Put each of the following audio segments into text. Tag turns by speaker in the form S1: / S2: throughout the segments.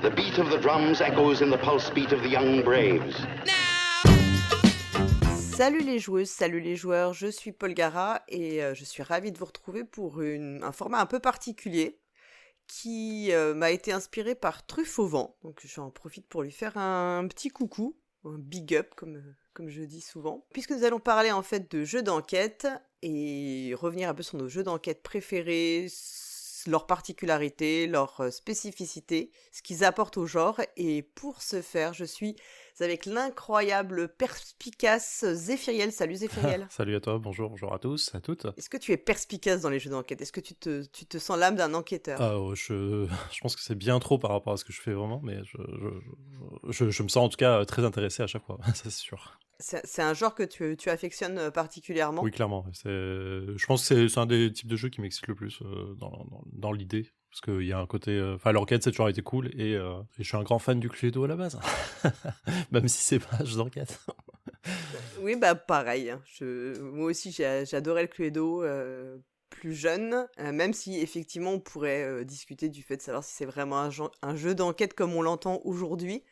S1: The beat of the drums echoes in the pulse beat of the young braves.
S2: Salut les joueuses, salut les joueurs, je suis Paul Gara et je suis ravie de vous retrouver pour un format un peu particulier qui m'a été inspiré par Truffe au vent. Donc j'en profite pour lui faire un petit coucou, un big up comme je dis souvent. Puisque nous allons parler en fait de jeux d'enquête et revenir un peu sur nos jeux d'enquête préférés, leurs particularités, leurs spécificités, ce qu'ils apportent au genre. Et pour ce faire, je suis avec l'incroyable, perspicace Zéphiriel. Salut Zéphiriel.
S3: Salut à toi, bonjour à tous, à toutes.
S2: Est-ce que tu es perspicace dans les jeux d'enquête ? Est-ce que tu te sens l'âme d'un enquêteur ?
S3: Je pense que c'est bien trop par rapport à ce que je fais vraiment, mais je me sens en tout cas très intéressé à chaque fois, ça c'est sûr.
S2: C'est un genre que tu affectionnes particulièrement ?
S3: Oui, clairement. Je pense que c'est un des types de jeux qui m'excite le plus dans l'idée. Parce qu'il y a un côté... l'enquête, ça a toujours été cool. Et je suis un grand fan du Cluedo à la base. Même si c'est pas un jeu d'enquête.
S2: Oui, bah pareil. Moi aussi, j'adorais le Cluedo plus jeune. Même si, effectivement, on pourrait discuter du fait de savoir si c'est vraiment un jeu d'enquête comme on l'entend aujourd'hui.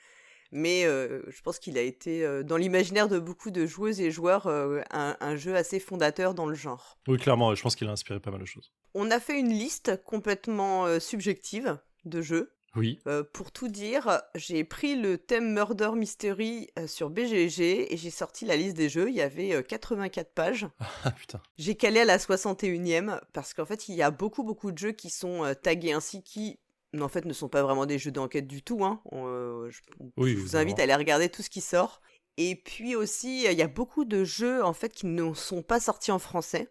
S2: Mais je pense qu'il a été, dans l'imaginaire de beaucoup de joueuses et joueurs, un jeu assez fondateur dans le genre.
S3: Oui, clairement, je pense qu'il a inspiré pas mal de choses.
S2: On a fait une liste complètement subjective de jeux.
S3: Oui.
S2: Pour tout dire, j'ai pris le thème Murder Mystery sur BGG et j'ai sorti la liste des jeux. Il y avait 84 pages.
S3: Ah putain.
S2: J'ai calé à la 61e parce qu'en fait, il y a beaucoup de jeux qui sont tagués ainsi qui... en fait, ne sont pas vraiment des jeux d'enquête du tout. Hein. Je vous invite à aller regarder tout ce qui sort. Et puis aussi, il y a beaucoup de jeux en fait qui ne sont pas sortis en français.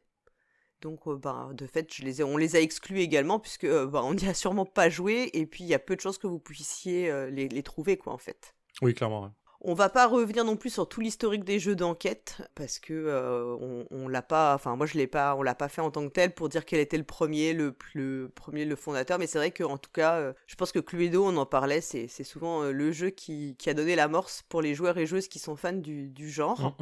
S2: Donc, de fait, on les a exclus également puisque on n'y a sûrement pas joué. Et puis, il y a peu de chances que vous puissiez les trouver, quoi, en fait.
S3: Oui, clairement, ouais.
S2: On va pas revenir non plus sur tout l'historique des jeux d'enquête parce que on l'a pas, enfin moi je l'ai pas, on l'a pas fait en tant que tel pour dire quel était le premier, le fondateur, mais c'est vrai que en tout cas, je pense que Cluedo, on en parlait, c'est souvent le jeu qui a donné l'amorce pour les joueurs et joueuses qui sont fans du genre.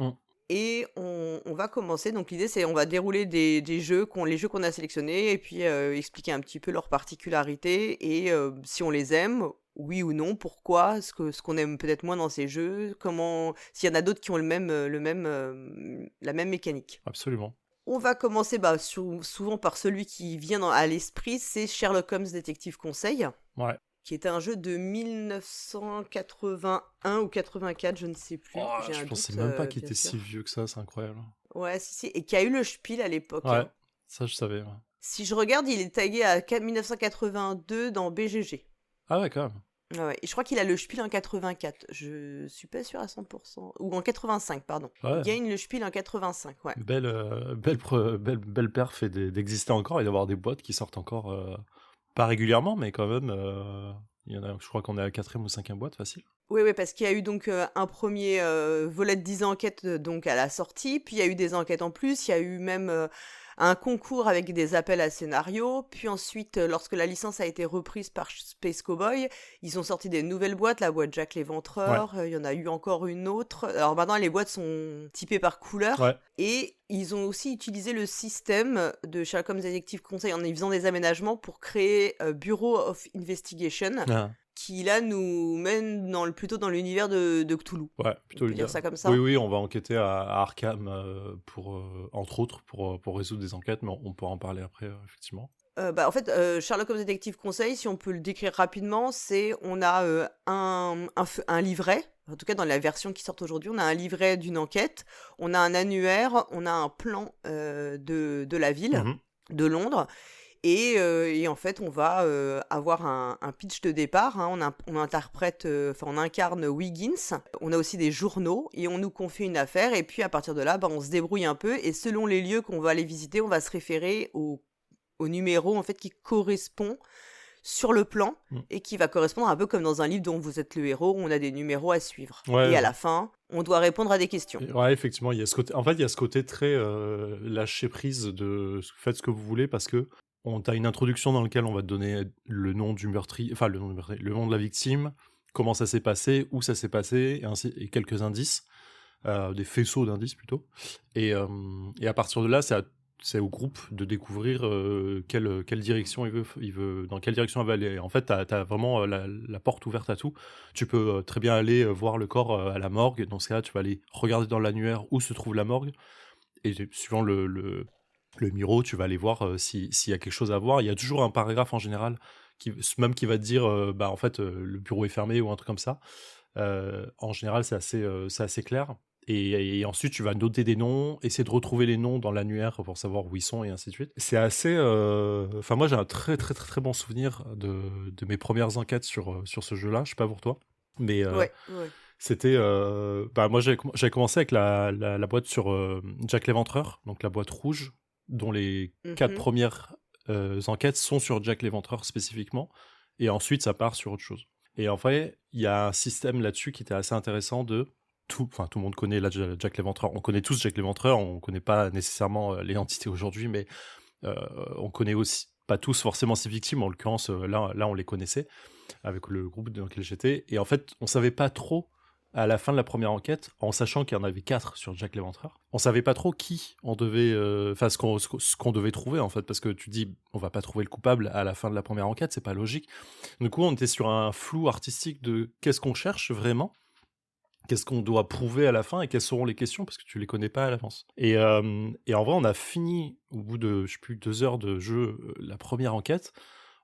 S2: Et on va commencer, donc l'idée c'est on va dérouler les jeux qu'on a sélectionnés et puis expliquer un petit peu leurs particularités et si on les aime, oui ou non, pourquoi, ce qu'on aime peut-être moins dans ces jeux, s'il y en a d'autres qui ont la même mécanique.
S3: Absolument.
S2: On va commencer souvent par celui qui vient à l'esprit, c'est Sherlock Holmes Détective Conseil.
S3: Ouais.
S2: Qui est un jeu de 1981 ou 84, je ne sais plus.
S3: Je pensais même pas qu'il était si vieux que ça, c'est incroyable.
S2: Ouais, si, et qui a eu le Spiel à l'époque.
S3: Ouais, ça je savais. Ouais.
S2: Si je regarde, il est tagué à 1982 dans BGG.
S3: Ah ouais, quand même.
S2: Ouais, et je crois qu'il a le Spiel en 84. Je suis pas sûre à 100%. Ou en 85, pardon. Ouais. Il gagne le Spiel en 85, ouais.
S3: Belle perf d'exister encore et d'avoir des boîtes qui sortent encore... Pas régulièrement, mais quand même, il y en a, je crois qu'on est à la 4e ou 5e boîte, facile.
S2: Oui, parce qu'il y a eu donc un premier volet de 10 enquêtes donc à la sortie, puis il y a eu des enquêtes en plus, il y a eu même un concours avec des appels à scénario, puis ensuite, lorsque la licence a été reprise par Space Cowboy, ils ont sorti des nouvelles boîtes, la boîte Jack l'Éventreur, il y en a eu encore une autre. Alors maintenant, les boîtes sont typées par couleur, et ils ont aussi utilisé le système de Sherlock Holmes Detective Conseil en y faisant des aménagements pour créer Bureau of Investigation. Qui là nous mène plutôt dans l'univers de Cthulhu.
S3: Ouais, plutôt
S2: on peut dire ça comme ça.
S3: Oui, on va enquêter à Arkham entre autres pour résoudre des enquêtes, mais on pourra en parler après effectivement.
S2: En fait, Sherlock Holmes Détective Conseil, si on peut le décrire rapidement, c'est on a un livret. En tout cas, dans la version qui sort aujourd'hui, on a un livret d'une enquête, on a un annuaire, on a un plan de la ville, de Londres. Et en fait, on va avoir un pitch de départ. Hein. On incarne Wiggins. On a aussi des journaux et on nous confie une affaire. Et puis à partir de là, on se débrouille un peu. Et selon les lieux qu'on va aller visiter, on va se référer au numéro en fait qui correspond sur le plan et qui va correspondre un peu comme dans un livre dont vous êtes le héros. Où on a des numéros à suivre. Et à la fin, on doit répondre à des questions.
S3: Ouais, effectivement, il y a ce côté. En fait, il y a ce côté très lâcher prise de faites ce que vous voulez parce que t'as une introduction dans laquelle on va te donner le nom du meurtrier, enfin le nom de la victime, comment ça s'est passé, où ça s'est passé, et quelques indices, des faisceaux d'indices plutôt. Et à partir de là, c'est à c'est au groupe de découvrir quelle direction dans quelle direction elle va aller. En fait, t'as vraiment la porte ouverte à tout. Tu peux très bien aller voir le corps à la morgue. Dans ce cas-là, tu vas aller regarder dans l'annuaire où se trouve la morgue. Et suivant le numéro, tu vas aller voir s'il y a quelque chose à voir. Il y a toujours un paragraphe en général qui va te dire en fait le bureau est fermé ou un truc comme ça. En général, c'est assez clair. Et ensuite, tu vas noter des noms, essayer de retrouver les noms dans l'annuaire pour savoir où ils sont et ainsi de suite. C'est assez... Enfin, moi, j'ai un très, très, très, très bon souvenir de mes premières enquêtes sur ce jeu-là. Je sais pas pour toi. Mais
S2: Ouais.
S3: c'était... moi, j'avais commencé avec la boîte sur Jack l'Éventreur, donc la boîte rouge, dont les 4 premières enquêtes sont sur Jack l'Éventreur spécifiquement. Et ensuite, ça part sur autre chose. Et en vrai, il y a un système là-dessus qui était assez intéressant de... Tout le monde connaît là, Jack l'Éventreur. On connaît tous Jack l'Éventreur, on connaît pas nécessairement les entités aujourd'hui, mais on connaît aussi pas tous forcément ses victimes. En l'occurrence, là, on les connaissait avec le groupe dans lequel j'étais. Et en fait, on savait pas trop à la fin de la première enquête, en sachant qu'il y en avait 4 sur Jack l'Éventreur, on savait pas trop qui on devait, ce qu'on devait trouver en fait, parce que tu dis, on va pas trouver le coupable à la fin de la première enquête, c'est pas logique. Du coup, on était sur un flou artistique de qu'est-ce qu'on cherche vraiment. Qu'est-ce qu'on doit prouver à la fin et quelles seront les questions parce que tu les connais pas à l'avance. Et en vrai, on a fini au bout de, 2 heures de jeu, la première enquête.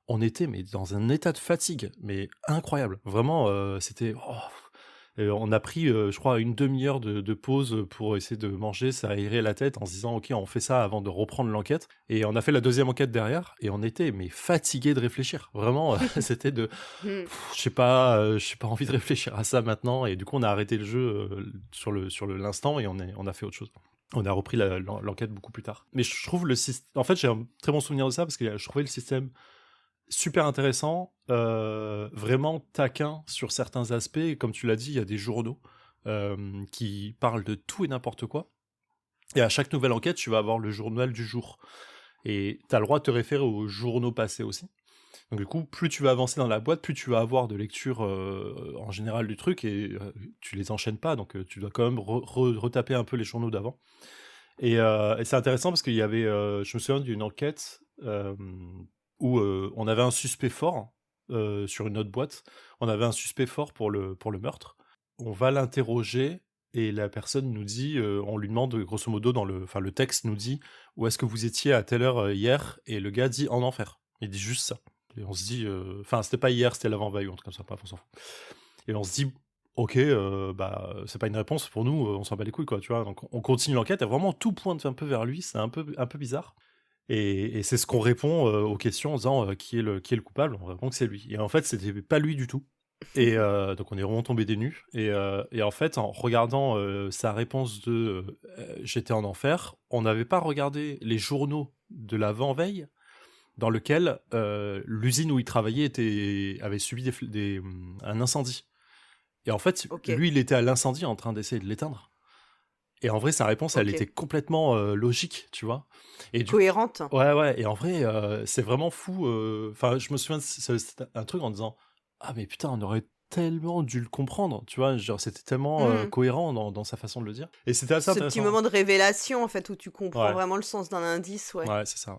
S3: On était dans un état de fatigue, mais incroyable. Vraiment, c'était... on a pris, je crois, une demi-heure de pause pour essayer de manger, s'aérer la tête en se disant, ok, on fait ça avant de reprendre l'enquête. Et on a fait la deuxième enquête derrière, et on était fatigués de réfléchir. Vraiment, c'était de, j'ai pas envie de réfléchir à ça maintenant. Et du coup, on a arrêté le jeu sur l'instant et on a fait autre chose. On a repris l'enquête beaucoup plus tard. Mais je trouve le système, en fait, j'ai un très bon souvenir de ça parce que je trouvais le système super intéressant, vraiment taquin sur certains aspects. Et comme tu l'as dit, il y a des journaux qui parlent de tout et n'importe quoi. Et à chaque nouvelle enquête, tu vas avoir le journal du jour. Et tu as le droit de te référer aux journaux passés aussi. Donc du coup, plus tu vas avancer dans la boîte, plus tu vas avoir de lecture en général du truc, et tu les enchaînes pas, donc tu dois quand même retaper un peu les journaux d'avant. Et c'est intéressant parce qu'il y avait, je me souviens d'une enquête où on avait un suspect fort sur une autre boîte. On avait un suspect fort pour le meurtre. On va l'interroger et la personne nous dit, on lui demande grosso modo le texte nous dit où est-ce que vous étiez à telle heure hier, et le gars dit en enfer. Il dit juste ça. Et on se dit, c'était pas hier, c'était l'avant-veille ou un truc comme ça, pas, on s'en fout. Et on se dit, ok, c'est pas une réponse pour nous, on s'en bat les couilles quoi, tu vois. Donc on continue l'enquête et vraiment tout pointe un peu vers lui, c'est un peu bizarre. Et c'est ce qu'on répond aux questions en disant qui est le coupable. On répond que c'est lui. Et en fait, c'était pas lui du tout. Et donc on est vraiment tombé des nues. Et en fait, en regardant sa réponse de j'étais en enfer, on n'avait pas regardé les journaux de l'avant-veille dans lequel l'usine où il travaillait avait subi un incendie. Et en fait, lui, il était à l'incendie en train d'essayer de l'éteindre. Et en vrai, sa réponse, elle était complètement logique, tu vois. Et
S2: cohérente.
S3: Ouais. Et en vrai, c'est vraiment fou. Enfin, je me souviens, c'était un truc en disant, ah mais putain, on aurait tellement dû le comprendre, tu vois. Genre, c'était tellement cohérent dans sa façon de le dire. Et c'était assez intéressant.
S2: Ce petit moment de révélation, en fait, où tu comprends vraiment le sens d'un indice, ouais.
S3: Ouais, c'est ça.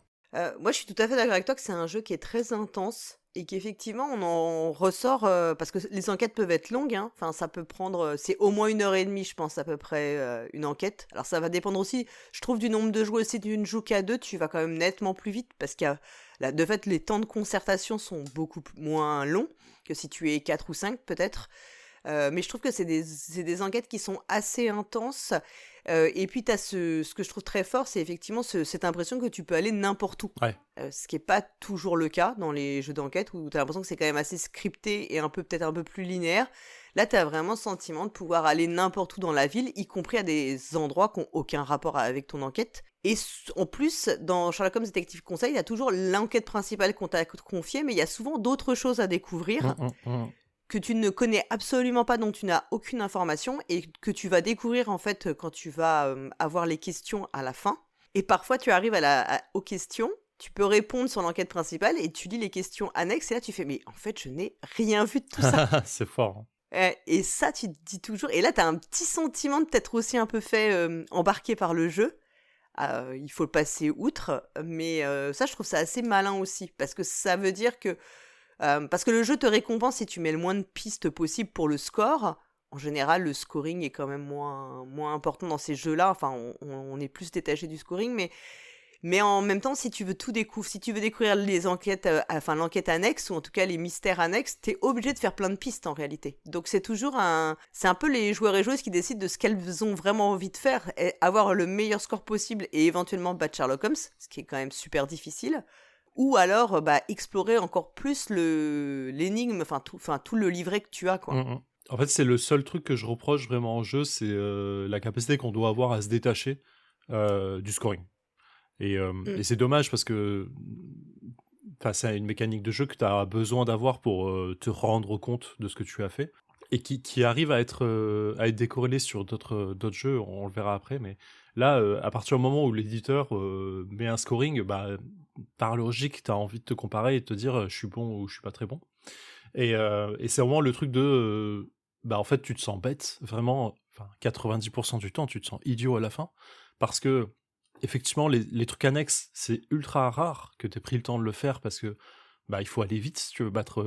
S2: Moi, je suis tout à fait d'accord avec toi que c'est un jeu qui est très intense et qu'effectivement, on en ressort parce que les enquêtes peuvent être longues. Hein. Enfin, ça peut prendre, c'est au moins 1h30, je pense, à peu près une enquête. Alors, ça va dépendre aussi, je trouve, du nombre de joueurs. Si tu ne joues qu'à 2, tu vas quand même nettement plus vite parce que de fait, les temps de concertation sont beaucoup moins longs que si tu es 4 ou 5 peut-être. Mais je trouve que c'est des enquêtes qui sont assez intenses. Et puis, tu as ce que je trouve très fort, c'est effectivement cette impression que tu peux aller n'importe où.
S3: Ouais.
S2: Ce qui n'est pas toujours le cas dans les jeux d'enquête, où tu as l'impression que c'est quand même assez scripté et peut-être un peu plus linéaire. Là, tu as vraiment le sentiment de pouvoir aller n'importe où dans la ville, y compris à des endroits qui n'ont aucun rapport avec ton enquête. Et en plus, dans Sherlock Holmes Détective Conseil, il y a toujours l'enquête principale qu'on t'a confiée, mais il y a souvent d'autres choses à découvrir. Que tu ne connais absolument pas, dont tu n'as aucune information, et que tu vas découvrir en fait quand tu vas avoir les questions à la fin. Et parfois tu arrives aux questions, tu peux répondre sur l'enquête principale et tu lis les questions annexes et là tu fais mais en fait je n'ai rien vu de tout ça.
S3: C'est fort.
S2: Et ça tu te dis toujours, et là tu as un petit sentiment de t'être aussi un peu fait embarquer par le jeu, il faut passer outre. Mais ça, je trouve ça assez malin aussi, parce que ça veut dire que parce que le jeu te récompense si tu mets le moins de pistes possible pour le score. En général, le scoring est quand même moins important dans ces jeux-là. Enfin, on est plus détaché du scoring, mais en même temps, si tu veux tout découvrir, si tu veux découvrir les enquêtes, enfin l'enquête annexe, ou en tout cas les mystères annexes, t'es obligé de faire plein de pistes en réalité. Donc c'est un peu les joueurs et joueuses qui décident de ce qu'elles ont vraiment envie de faire, et avoir le meilleur score possible et éventuellement battre Sherlock Holmes, ce qui est quand même super difficile. Ou alors, explorer encore plus l'énigme, enfin tout le livret que tu as, quoi.
S3: Mm. En fait, c'est le seul truc que je reproche vraiment en jeu, c'est la capacité qu'on doit avoir à se détacher du scoring. Et c'est dommage parce que c'est une mécanique de jeu que tu as besoin d'avoir pour te rendre compte de ce que tu as fait et qui arrive à être décorrélée sur d'autres jeux, on le verra après. Mais là, à partir du moment où l'éditeur met un scoring, par logique, tu as envie de te comparer et de te dire je suis bon ou je suis pas très bon. Et c'est vraiment le truc de en fait, tu te sens bête, vraiment, 90% du temps, tu te sens idiot à la fin, parce que effectivement, les trucs annexes, c'est ultra rare que tu aies pris le temps de le faire, parce que il faut aller vite si tu veux battre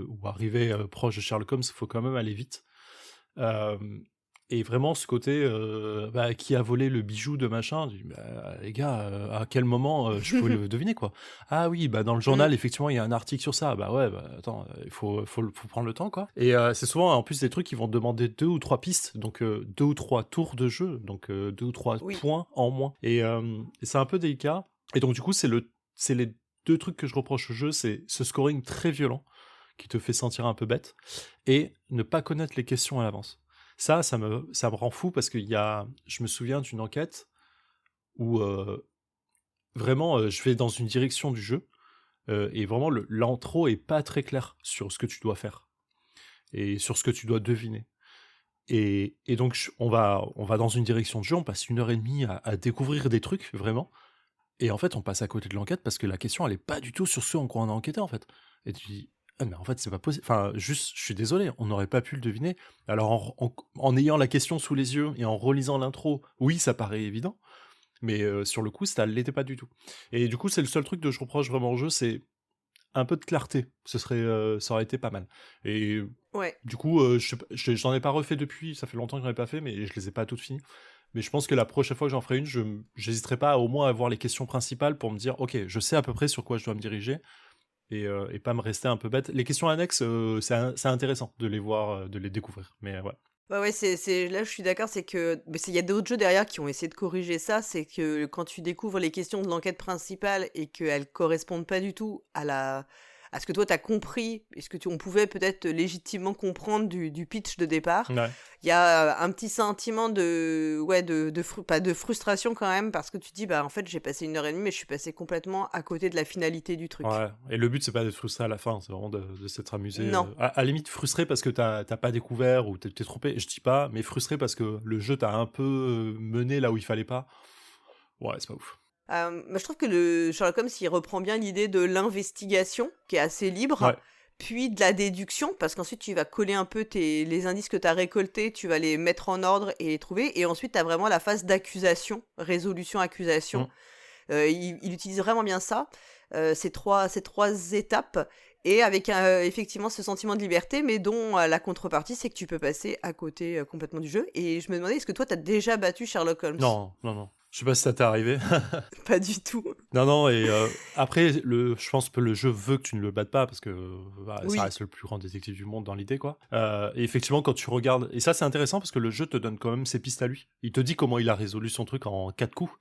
S3: ou arriver proche de Sherlock Holmes, il faut quand même aller vite. Euh, et vraiment, ce côté qui a volé le bijou de machin, je dis, les gars, à quel moment je peux le deviner, quoi? Ah oui, dans le journal, effectivement, il y a un article sur ça. Bah ouais, attends, il faut prendre le temps, quoi. Et c'est souvent, en plus, des trucs qui vont te demander 2 ou 3 pistes, donc 2 ou 3 tours de jeu, donc 2 ou 3
S2: Oui.
S3: points en moins. Et c'est un peu délicat. Et donc, du coup, c'est les 2 trucs que je reproche au jeu, c'est ce scoring très violent, qui te fait sentir un peu bête, et ne pas connaître les questions à l'avance. Ça me rend fou parce je me souviens d'une enquête où vraiment je vais dans une direction du jeu et vraiment l'intro est pas très clair sur ce que tu dois faire et sur ce que tu dois deviner. Et donc on va dans une direction de jeu, on passe 1h30 à découvrir des trucs vraiment, et en fait on passe à côté de l'enquête parce que la question elle est pas du tout sur ce en quoi on a enquêté en fait. Et tu dis ah, mais en fait c'est pas possible, enfin juste je suis désolé, on n'aurait pas pu le deviner. Alors en ayant la question sous les yeux et en relisant l'intro, oui ça paraît évident, mais sur le coup ça l'était pas du tout. Et du coup c'est le seul truc que je reproche vraiment au jeu, c'est un peu de clarté, ça aurait été pas mal. Et
S2: Ouais.
S3: du coup j'en ai pas refait depuis, ça fait longtemps que j'en ai pas fait, mais je les ai pas toutes finies. Mais je pense que la prochaine fois que j'en ferai une, j'hésiterai pas au moins à voir les questions principales pour me dire ok, je sais à peu près sur quoi je dois me diriger, et pas me rester un peu bête. Les questions annexes, c'est intéressant de les voir, de les découvrir. Mais ouais.
S2: Ouais, là je suis d'accord, c'est que il y a d'autres jeux derrière qui ont essayé de corriger ça, c'est que quand tu découvres les questions de l'enquête principale et qu'elles correspondent pas du tout à ce que toi t'as compris et ce que on pouvait peut-être légitimement comprendre du pitch de départ,
S3: Ouais.
S2: il y a un petit sentiment pas de frustration quand même, parce que tu te dis en fait j'ai passé 1h30 mais je suis passé complètement à côté de la finalité du truc.
S3: Ouais. Et le but c'est pas d'être frustré à la fin, c'est vraiment de s'être amusé.
S2: Non.
S3: À la limite frustré parce que t'as pas découvert ou t'es trompé, je dis pas, mais frustré parce que le jeu t'a un peu mené là où il fallait pas. Ouais, c'est pas ouf.
S2: Je trouve que le Sherlock Holmes, il reprend bien l'idée de l'investigation, qui est assez libre,
S3: Ouais.
S2: puis de la déduction, parce qu'ensuite tu vas coller un peu les indices que tu as récoltés, tu vas les mettre en ordre et les trouver, et ensuite tu as vraiment la phase d'accusation, résolution-accusation. Il utilise vraiment bien ça, ces trois étapes, et avec effectivement ce sentiment de liberté, mais dont la contrepartie, c'est que tu peux passer à côté complètement du jeu. Et je me demandais, est-ce que toi, tu as déjà battu Sherlock Holmes?
S3: Non. Je sais pas si ça t'est arrivé.
S2: Pas du tout.
S3: Non, et après, je pense que le jeu veut que tu ne le battes pas, parce que
S2: Oui.
S3: ça reste le plus grand détective du monde dans l'idée, quoi. Et effectivement, quand tu regardes... Et ça, c'est intéressant, parce que le jeu te donne quand même ses pistes à lui. Il te dit comment il a résolu son truc en 4 coups.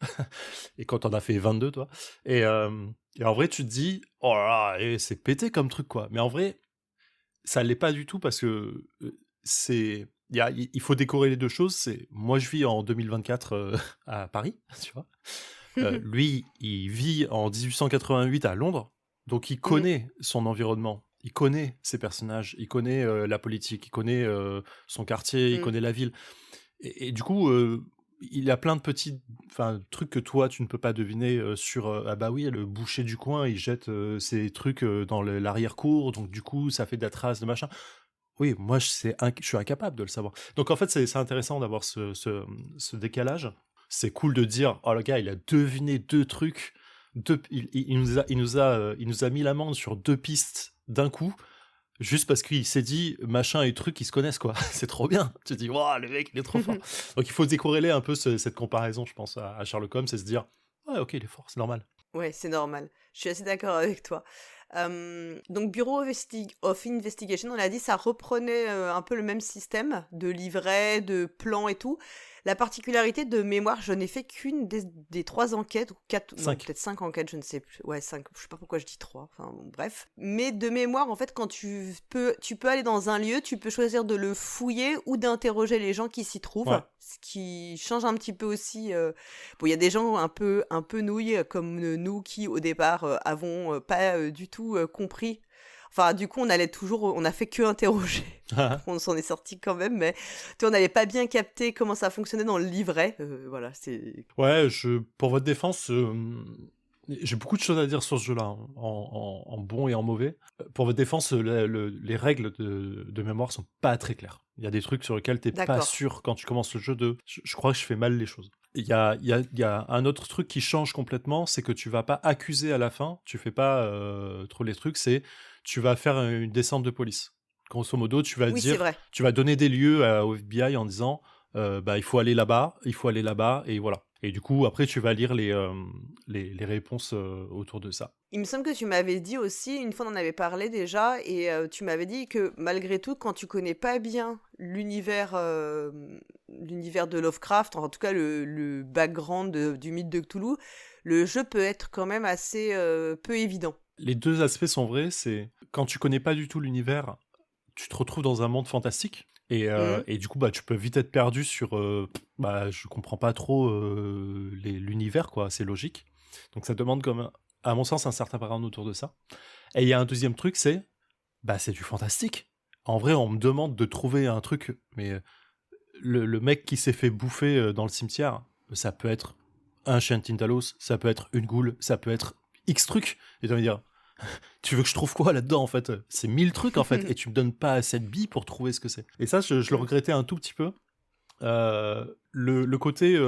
S3: Et quand t'en as fait 22, toi. Et en vrai, tu te dis, oh là là, c'est pété comme truc, quoi. Mais en vrai, ça l'est pas du tout, parce que c'est... Il faut décorer les deux choses. Moi, je vis en 2024 à Paris, tu vois. Lui, il vit en 1888 à Londres, donc il connaît son environnement, il connaît ses personnages, il connaît la politique, il connaît son quartier, il connaît la ville. Et du coup, il a plein de petits trucs que toi, tu ne peux pas deviner sur ah bah oui, le boucher du coin, il jette ses trucs dans l'arrière-cour, donc du coup, ça fait de la trace de machin. Oui, moi, je suis incapable de le savoir. Donc en fait, c'est intéressant d'avoir ce décalage. c'est cool de dire, oh le gars, il a deviné 2 trucs, il nous a mis l'amende sur 2 pistes d'un coup, juste parce qu'il s'est dit machin et truc, ils se connaissent quoi. C'est trop bien. Tu te dis, waouh, le mec, il est trop fort. Donc il faut décorréler un peu cette comparaison, je pense, à Sherlock Holmes, et se dire, ouais, ok, il est fort, c'est normal.
S2: Ouais, c'est normal. Je suis assez d'accord avec toi. Donc, Bureau of Investigation, on l'a dit, ça reprenait un peu le même système de livret, de plan et tout. La particularité de mémoire, je n'ai fait qu'une des 3 enquêtes, ou 4, non,
S3: 5.
S2: peut-être 5 enquêtes, je ne sais plus. Ouais, 5, je sais pas pourquoi je dis 3, enfin bon, bref. Mais de mémoire, en fait, quand tu peux aller dans un lieu, tu peux choisir de le fouiller ou d'interroger les gens qui s'y trouvent,
S3: Ouais.
S2: ce qui change un petit peu aussi. Bon, il y a des gens un peu nouilles, comme nous qui, au départ, avons pas du tout compris. Enfin, du coup, on a fait que interroger. On s'en est sorti quand même, mais tu vois, on n'avait pas bien capté comment ça fonctionnait dans le livret. Voilà, c'est...
S3: Ouais, pour votre défense, j'ai beaucoup de choses à dire sur ce jeu-là, hein, en bon et en mauvais. Pour votre défense, les règles de mémoire sont pas très claires. Il y a des trucs sur lesquels t'es pas
S2: D'accord.
S3: sûr quand tu commences le jeu je crois que je fais mal les choses. Il y a un autre truc qui change complètement, c'est que tu vas pas accuser à la fin, tu fais pas trop les trucs, tu vas faire une descente de police. Grosso modo, tu vas
S2: Oui, c'est
S3: dire,
S2: vrai.
S3: tu vas donner des lieux au FBI en disant, bah, il faut aller là-bas, et voilà. Et du coup, après, tu vas lire les réponses autour de ça.
S2: Il me semble que tu m'avais dit aussi, une fois on en avait parlé déjà, et tu m'avais dit que malgré tout, quand tu connais pas bien l'univers de Lovecraft, en tout cas le background du mythe de Cthulhu, le jeu peut être quand même assez peu évident.
S3: Les 2 aspects sont vrais, c'est quand tu connais pas du tout l'univers, tu te retrouves dans un monde fantastique,
S2: Mhm.
S3: et du coup, bah, tu peux vite être perdu sur bah, je comprends pas trop l'univers, quoi, c'est logique. Donc ça demande à mon sens, un certain background autour de ça. Et il y a un deuxième truc, bah, c'est du fantastique. En vrai, on me demande de trouver un truc, mais le mec qui s'est fait bouffer dans le cimetière, ça peut être un chien de Tintalos, ça peut être une goule, ça peut être X trucs. Et tu vas me dire, tu veux que je trouve quoi là-dedans en fait? C'est 1000 trucs en fait, et tu me donnes pas assez de billes pour trouver ce que c'est. Et ça, je le regrettais un tout petit peu. Le côté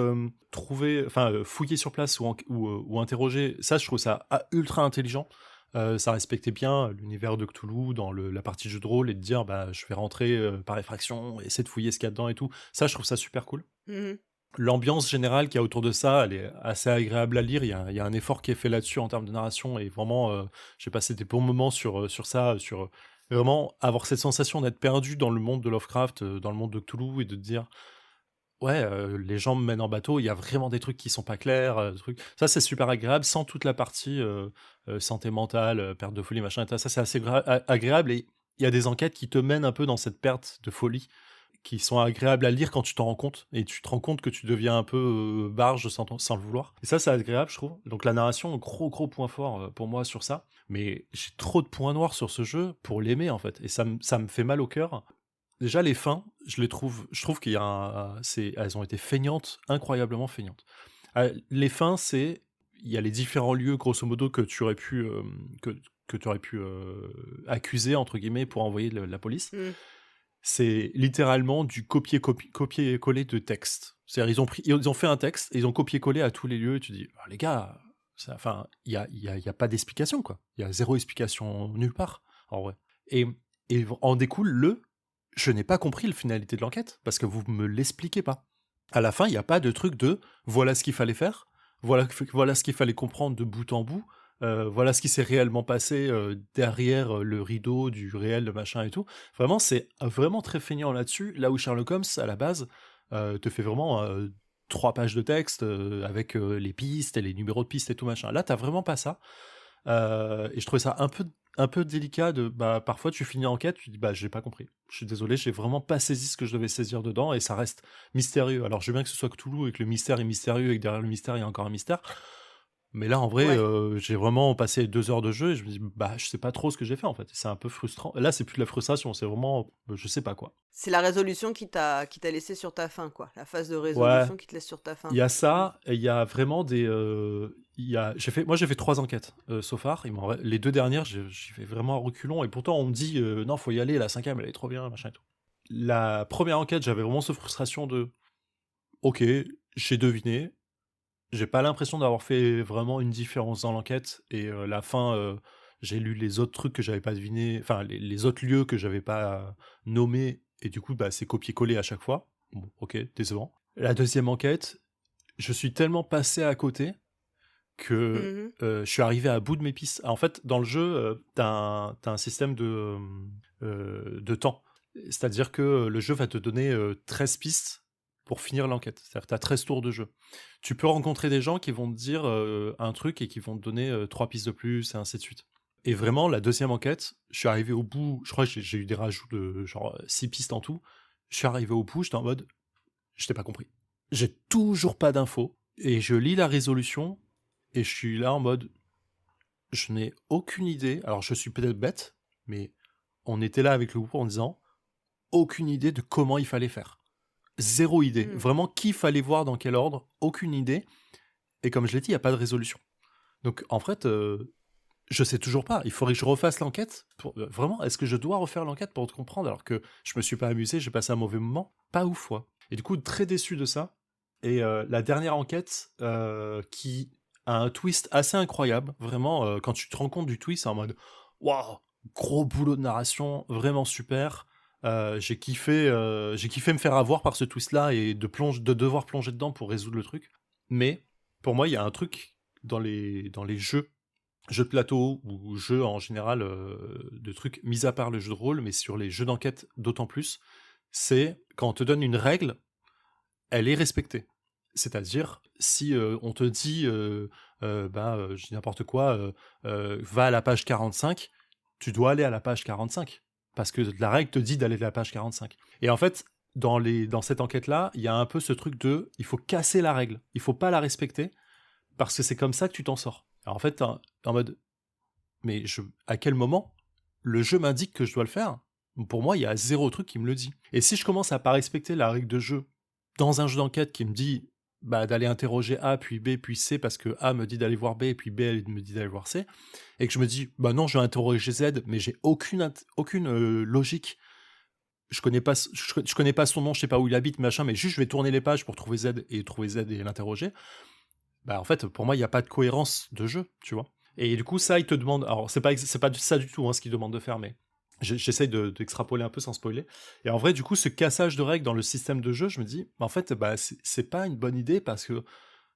S3: fouiller sur place ou interroger, ça, je trouve ça ultra intelligent. Ça respectait bien l'univers de Cthulhu dans la partie jeu de rôle, et de dire, bah, je vais rentrer par effraction, essayer de fouiller ce qu'il y a dedans et tout. Ça, je trouve ça super cool.
S2: Mhm.
S3: L'ambiance générale qu'il y a autour de ça, elle est assez agréable à lire. Il y a un effort qui est fait là-dessus en termes de narration, et vraiment, j'ai passé des bons moments sur ça, sur vraiment avoir cette sensation d'être perdu dans le monde de Lovecraft, dans le monde de Cthulhu, et de te dire, ouais, les gens me mènent en bateau, il y a vraiment des trucs qui sont pas clairs, Ça, c'est super agréable, sans toute la partie santé mentale, perte de folie, machin, et tout ça, c'est assez agréable, et il y a des enquêtes qui te mènent un peu dans cette perte de folie, qui sont agréables à lire quand tu t'en rends compte, et tu te rends compte que tu deviens un peu barge sans le vouloir. Et ça, c'est agréable, je trouve. Donc la narration, gros point fort pour moi sur ça. Mais j'ai trop de points noirs sur ce jeu pour l'aimer, en fait. Et ça me fait mal au cœur. Déjà, les fins, je trouve qu'il y a elles ont été feignantes, incroyablement feignantes. Les fins, il y a les différents lieux, grosso modo, que tu aurais pu, que tu aurais pu accuser, entre guillemets, pour envoyer la police.
S2: Mhm.
S3: C'est littéralement du copier-coller de texte. C'est-à-dire, ils ont fait un texte et ils ont copié-collé à tous les lieux, et tu dis, ah, les gars, enfin, il y a pas d'explication, quoi. Il y a zéro explication nulle part, en vrai. Et en découle je n'ai pas compris la finalité de l'enquête, parce que vous me l'expliquez pas. À la fin, il n'y a pas de truc de, voilà ce qu'il fallait faire, voilà ce qu'il fallait comprendre de bout en bout, voilà ce qui s'est réellement passé derrière le rideau du réel, le machin et tout. Vraiment, c'est vraiment très feignant là-dessus, là où Sherlock Holmes, à la base, te fait vraiment 3 pages de texte avec les pistes et les numéros de pistes et tout machin. Là, t'as vraiment pas ça. Et je trouvais ça un peu délicat bah, parfois tu finis l'enquête, tu dis, bah, j'ai pas compris. Je suis désolé, j'ai vraiment pas saisi ce que je devais saisir dedans, et ça reste mystérieux. Alors, je veux bien que ce soit Cthulhu et que le mystère est mystérieux et que derrière le mystère, il y a encore un mystère. Mais là, en vrai,
S2: Ouais.
S3: j'ai vraiment passé 2 heures de jeu, et je me dis, bah, je sais pas trop ce que j'ai fait, en fait. C'est un peu frustrant. Là, c'est plus de la frustration, c'est vraiment, je sais pas quoi.
S2: C'est la résolution qui t'a laissé sur ta faim, quoi. La phase de
S3: Ouais,
S2: résolution qui te laisse sur ta
S3: il
S2: faim.
S3: y a
S2: Mhm.
S3: ça, et il y a vraiment j'ai fait 3 enquêtes so far. Les 2 dernières, j'ai fait vraiment à reculons, et pourtant on me dit non, faut y aller, la 5e elle est trop bien, machin et tout. La première enquête, j'avais vraiment cette frustration de, ok, j'ai deviné. J'ai pas l'impression d'avoir fait vraiment une différence dans l'enquête. Et la fin, j'ai lu les autres trucs que j'avais pas deviné, enfin les autres lieux que j'avais pas nommés. Et du coup, bah, c'est copié-collé à chaque fois. Bon, ok, décevant. La deuxième enquête, je suis tellement passé à côté que
S2: Mhm.
S3: je suis arrivé à bout de mes pistes. En fait, dans le jeu, t'as un système de temps. C'est-à-dire que le jeu va te donner 13 pistes pour finir l'enquête. C'est-à-dire que tu as 13 tours de jeu. Tu peux rencontrer des gens qui vont te dire un truc et qui vont te donner 3 pistes de plus, et ainsi de suite. Et vraiment, la deuxième enquête, je suis arrivé au bout, je crois que j'ai eu des rajouts de genre 6 pistes en tout. Je suis arrivé au bout, j'étais en mode, je t'ai pas compris. J'ai toujours pas d'infos, et je lis la résolution, et je suis là en mode, je n'ai aucune idée. Alors je suis peut-être bête, mais on était là avec le groupe en disant, aucune idée de comment il fallait faire. Zéro idée.
S2: Mhm.
S3: Vraiment, qui fallait voir dans quel ordre, aucune idée. Et comme je l'ai dit, il n'y a pas de résolution. Donc en fait, je sais toujours pas. Il faudrait que je refasse l'enquête. Vraiment, est-ce que je dois refaire l'enquête pour te comprendre alors que je me suis pas amusé, j'ai passé un mauvais moment? Pas ouf, quoi. Et du coup, très déçu de ça. Et la dernière enquête qui a un twist assez incroyable. Vraiment, quand tu te rends compte du twist, c'est en mode waouh, gros boulot de narration, vraiment super. J'ai kiffé me faire avoir par ce twist-là et de devoir plonger dedans pour résoudre le truc. Mais pour moi, il y a un truc dans les jeux de plateau ou jeux en général de trucs, mis à part le jeu de rôle, mais sur les jeux d'enquête d'autant plus, c'est quand on te donne une règle, elle est respectée. C'est-à-dire, si on te dit, je dis n'importe quoi, va à la page 45, tu dois aller à la page 45. Parce que la règle te dit d'aller à la page 45. Et en fait, dans cette enquête-là, il y a un peu ce truc de, il faut casser la règle. Il faut pas la respecter, parce que c'est comme ça que tu t'en sors. Alors en fait, t'es en mode, mais à quel moment le jeu m'indique que je dois le faire? Pour moi, il y a zéro truc qui me le dit. Et si je commence à pas respecter la règle de jeu dans un jeu d'enquête qui me dit d'aller interroger A, puis B, puis C, parce que A me dit d'aller voir B, et puis B elle me dit d'aller voir C, et que je me dis, non, je vais interroger Z, mais j'ai aucune logique. Je connais pas son nom, je sais pas où il habite, machin, mais juste je vais tourner les pages pour trouver Z et l'interroger. En fait, pour moi, il n'y a pas de cohérence de jeu, tu vois. Et du coup, ça, il te demande. Alors, c'est pas ça du tout ce qu'il demande de faire, mais j'essaye d'extrapoler un peu sans spoiler. Et en vrai, du coup, ce cassage de règles dans le système de jeu, je me dis, en fait, c'est pas une bonne idée parce que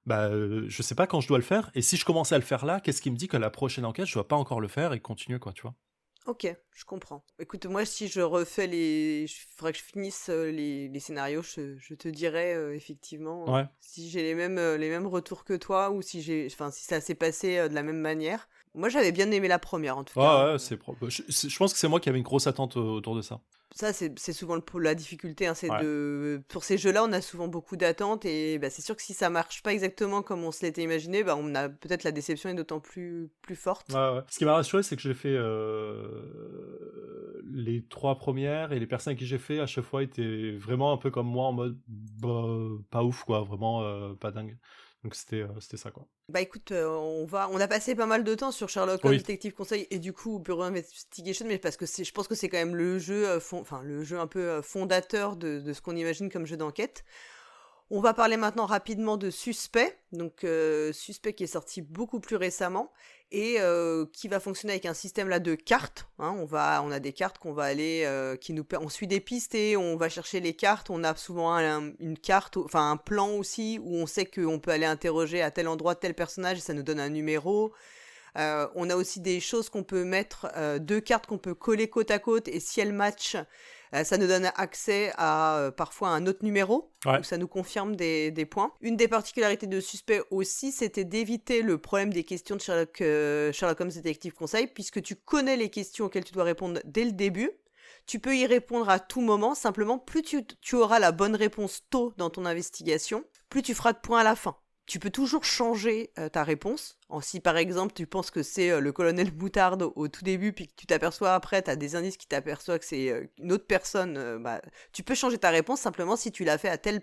S3: je sais pas quand je dois le faire. Et si je commençais à le faire là, qu'est-ce qui me dit que la prochaine enquête, je dois pas encore le faire et continuer, quoi, tu vois.
S2: Ok, je comprends. Écoute, moi, si je refais il faudrait que je finisse les scénarios, je te dirai effectivement
S3: Ouais.
S2: si j'ai les mêmes retours que toi ou si si ça s'est passé de la même manière. Moi, j'avais bien aimé la première en tout cas.
S3: Ouais, c'est propre. Je pense que c'est moi qui avais une grosse attente autour de ça.
S2: Ça, c'est souvent la difficulté. Hein,
S3: Ouais.
S2: pour ces jeux-là, on a souvent beaucoup d'attentes et c'est sûr que si ça marche pas exactement comme on se l'était imaginé, on a peut-être la déception est d'autant plus forte.
S3: Ouais. Ce qui m'a rassuré, c'est que j'ai fait les 3 premières et les personnes à qui j'ai fait à chaque fois étaient vraiment un peu comme moi en mode pas ouf quoi, vraiment pas dingue. Donc c'était ça quoi.
S2: Écoute, on a passé pas mal de temps sur Sherlock Holmes
S3: Oui.
S2: Detective Conseil et du coup Bureau Investigation, mais parce que je pense que c'est quand même le jeu, le jeu un peu fondateur de ce qu'on imagine comme jeu d'enquête. On va parler maintenant rapidement de Suspect, donc Suspect qui est sorti beaucoup plus récemment et qui va fonctionner avec un système là de cartes. Hein, on a des cartes qu'on va aller, on suit des pistes et on va chercher les cartes. On a souvent une carte, enfin un plan aussi où on sait qu'on peut aller interroger à tel endroit tel personnage et ça nous donne un numéro. On a aussi des choses qu'on peut mettre, 2 cartes qu'on peut coller côte à côte et si elles matchent, ça nous donne accès à parfois un autre numéro,
S3: Ouais.
S2: où ça nous confirme des points. Une des particularités de Suspect aussi, c'était d'éviter le problème des questions de Sherlock Holmes Detective Conseil, puisque tu connais les questions auxquelles tu dois répondre dès le début. Tu peux y répondre à tout moment, simplement plus tu auras la bonne réponse tôt dans ton investigation, plus tu feras de points à la fin. Tu peux toujours changer ta réponse. Si par exemple tu penses que c'est le colonel Moutarde au tout début, puis que tu t'aperçois après, tu as des indices qui t'aperçoivent que c'est une autre personne, tu peux changer ta réponse simplement si tu l'as fait à tel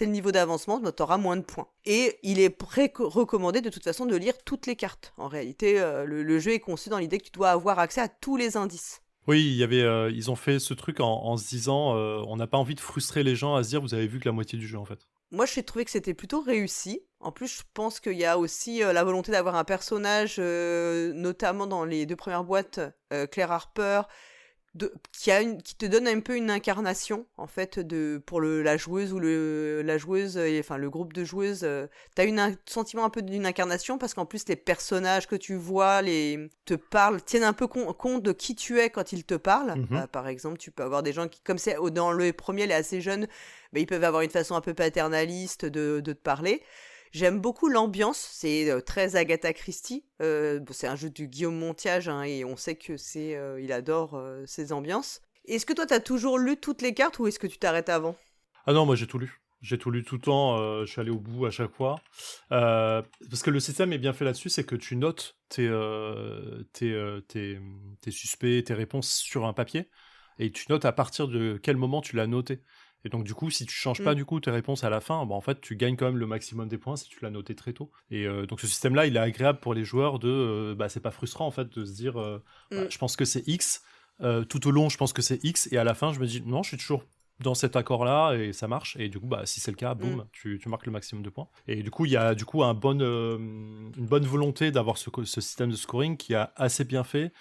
S2: niveau d'avancement, tu auras moins de points. Et il est recommandé de toute façon de lire toutes les cartes. En réalité, le jeu est conçu dans l'idée que tu dois avoir accès à tous les indices.
S3: Oui, il y avait ils ont fait ce truc en se disant on n'a pas envie de frustrer les gens à se dire vous avez vu que la moitié du jeu en fait.
S2: Moi, j'ai trouvé que c'était plutôt réussi. En plus, je pense qu'il y a aussi la volonté d'avoir un personnage, notamment dans les 2 premières boîtes, Claire Harper, qui te donne un peu une incarnation, en fait, pour la joueuse ou la joueuse, enfin le groupe de joueuses. T'as sentiment un peu d'une incarnation parce qu'en plus, les personnages que tu vois te parlent, tiennent un peu compte de qui tu es quand ils te parlent.
S3: Mhm.
S2: Par exemple, tu peux avoir des gens qui, comme c'est dans le premier, elle est assez jeune, mais ils peuvent avoir une façon un peu paternaliste de te parler. J'aime beaucoup l'ambiance, c'est très Agatha Christie. C'est un jeu du Guillaume Montiage, hein, et on sait que il adore ces ambiances. Est-ce que toi, t'as toujours lu toutes les cartes ou est-ce que tu t'arrêtes avant?
S3: Ah non, moi j'ai tout lu. J'ai tout lu tout le temps, je suis allé au bout à chaque fois. Parce que le système est bien fait là-dessus, c'est que tu notes tes suspects, tes réponses sur un papier, et tu notes à partir de quel moment tu l'as noté. Et donc du coup, si tu changes pas
S2: Mm.
S3: du coup tes réponses à la fin, bah, en fait tu gagnes quand même le maximum des points si tu l'as noté très tôt. Et donc ce système-là, il est agréable pour les joueurs bah, c'est pas frustrant en fait de se dire, bah,
S2: Mm.
S3: je pense que c'est X, tout au long je pense que c'est X, et à la fin je me dis non, je suis toujours dans cet accord-là et ça marche. Et du coup, bah, si c'est le cas,
S2: Mm.
S3: boum, tu marques le maximum de points. Et du coup, il y a du coup une bonne volonté d'avoir ce système de scoring qui a assez bien fait,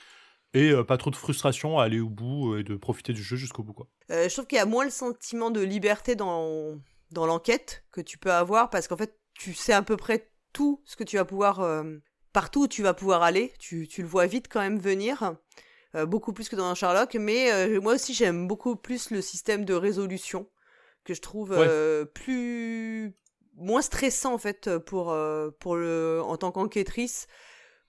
S3: et pas trop de frustration à aller au bout et de profiter du jeu jusqu'au bout, quoi.
S2: Je trouve qu'il y a moins le sentiment de liberté dans l'enquête que tu peux avoir parce qu'en fait, tu sais à peu près tout ce que tu vas pouvoir, partout où tu vas pouvoir aller, tu le vois vite quand même venir. Beaucoup plus que dans un Sherlock, mais moi aussi j'aime beaucoup plus le système de résolution que je trouve
S3: Ouais.
S2: moins stressant en fait en tant qu'enquêtrice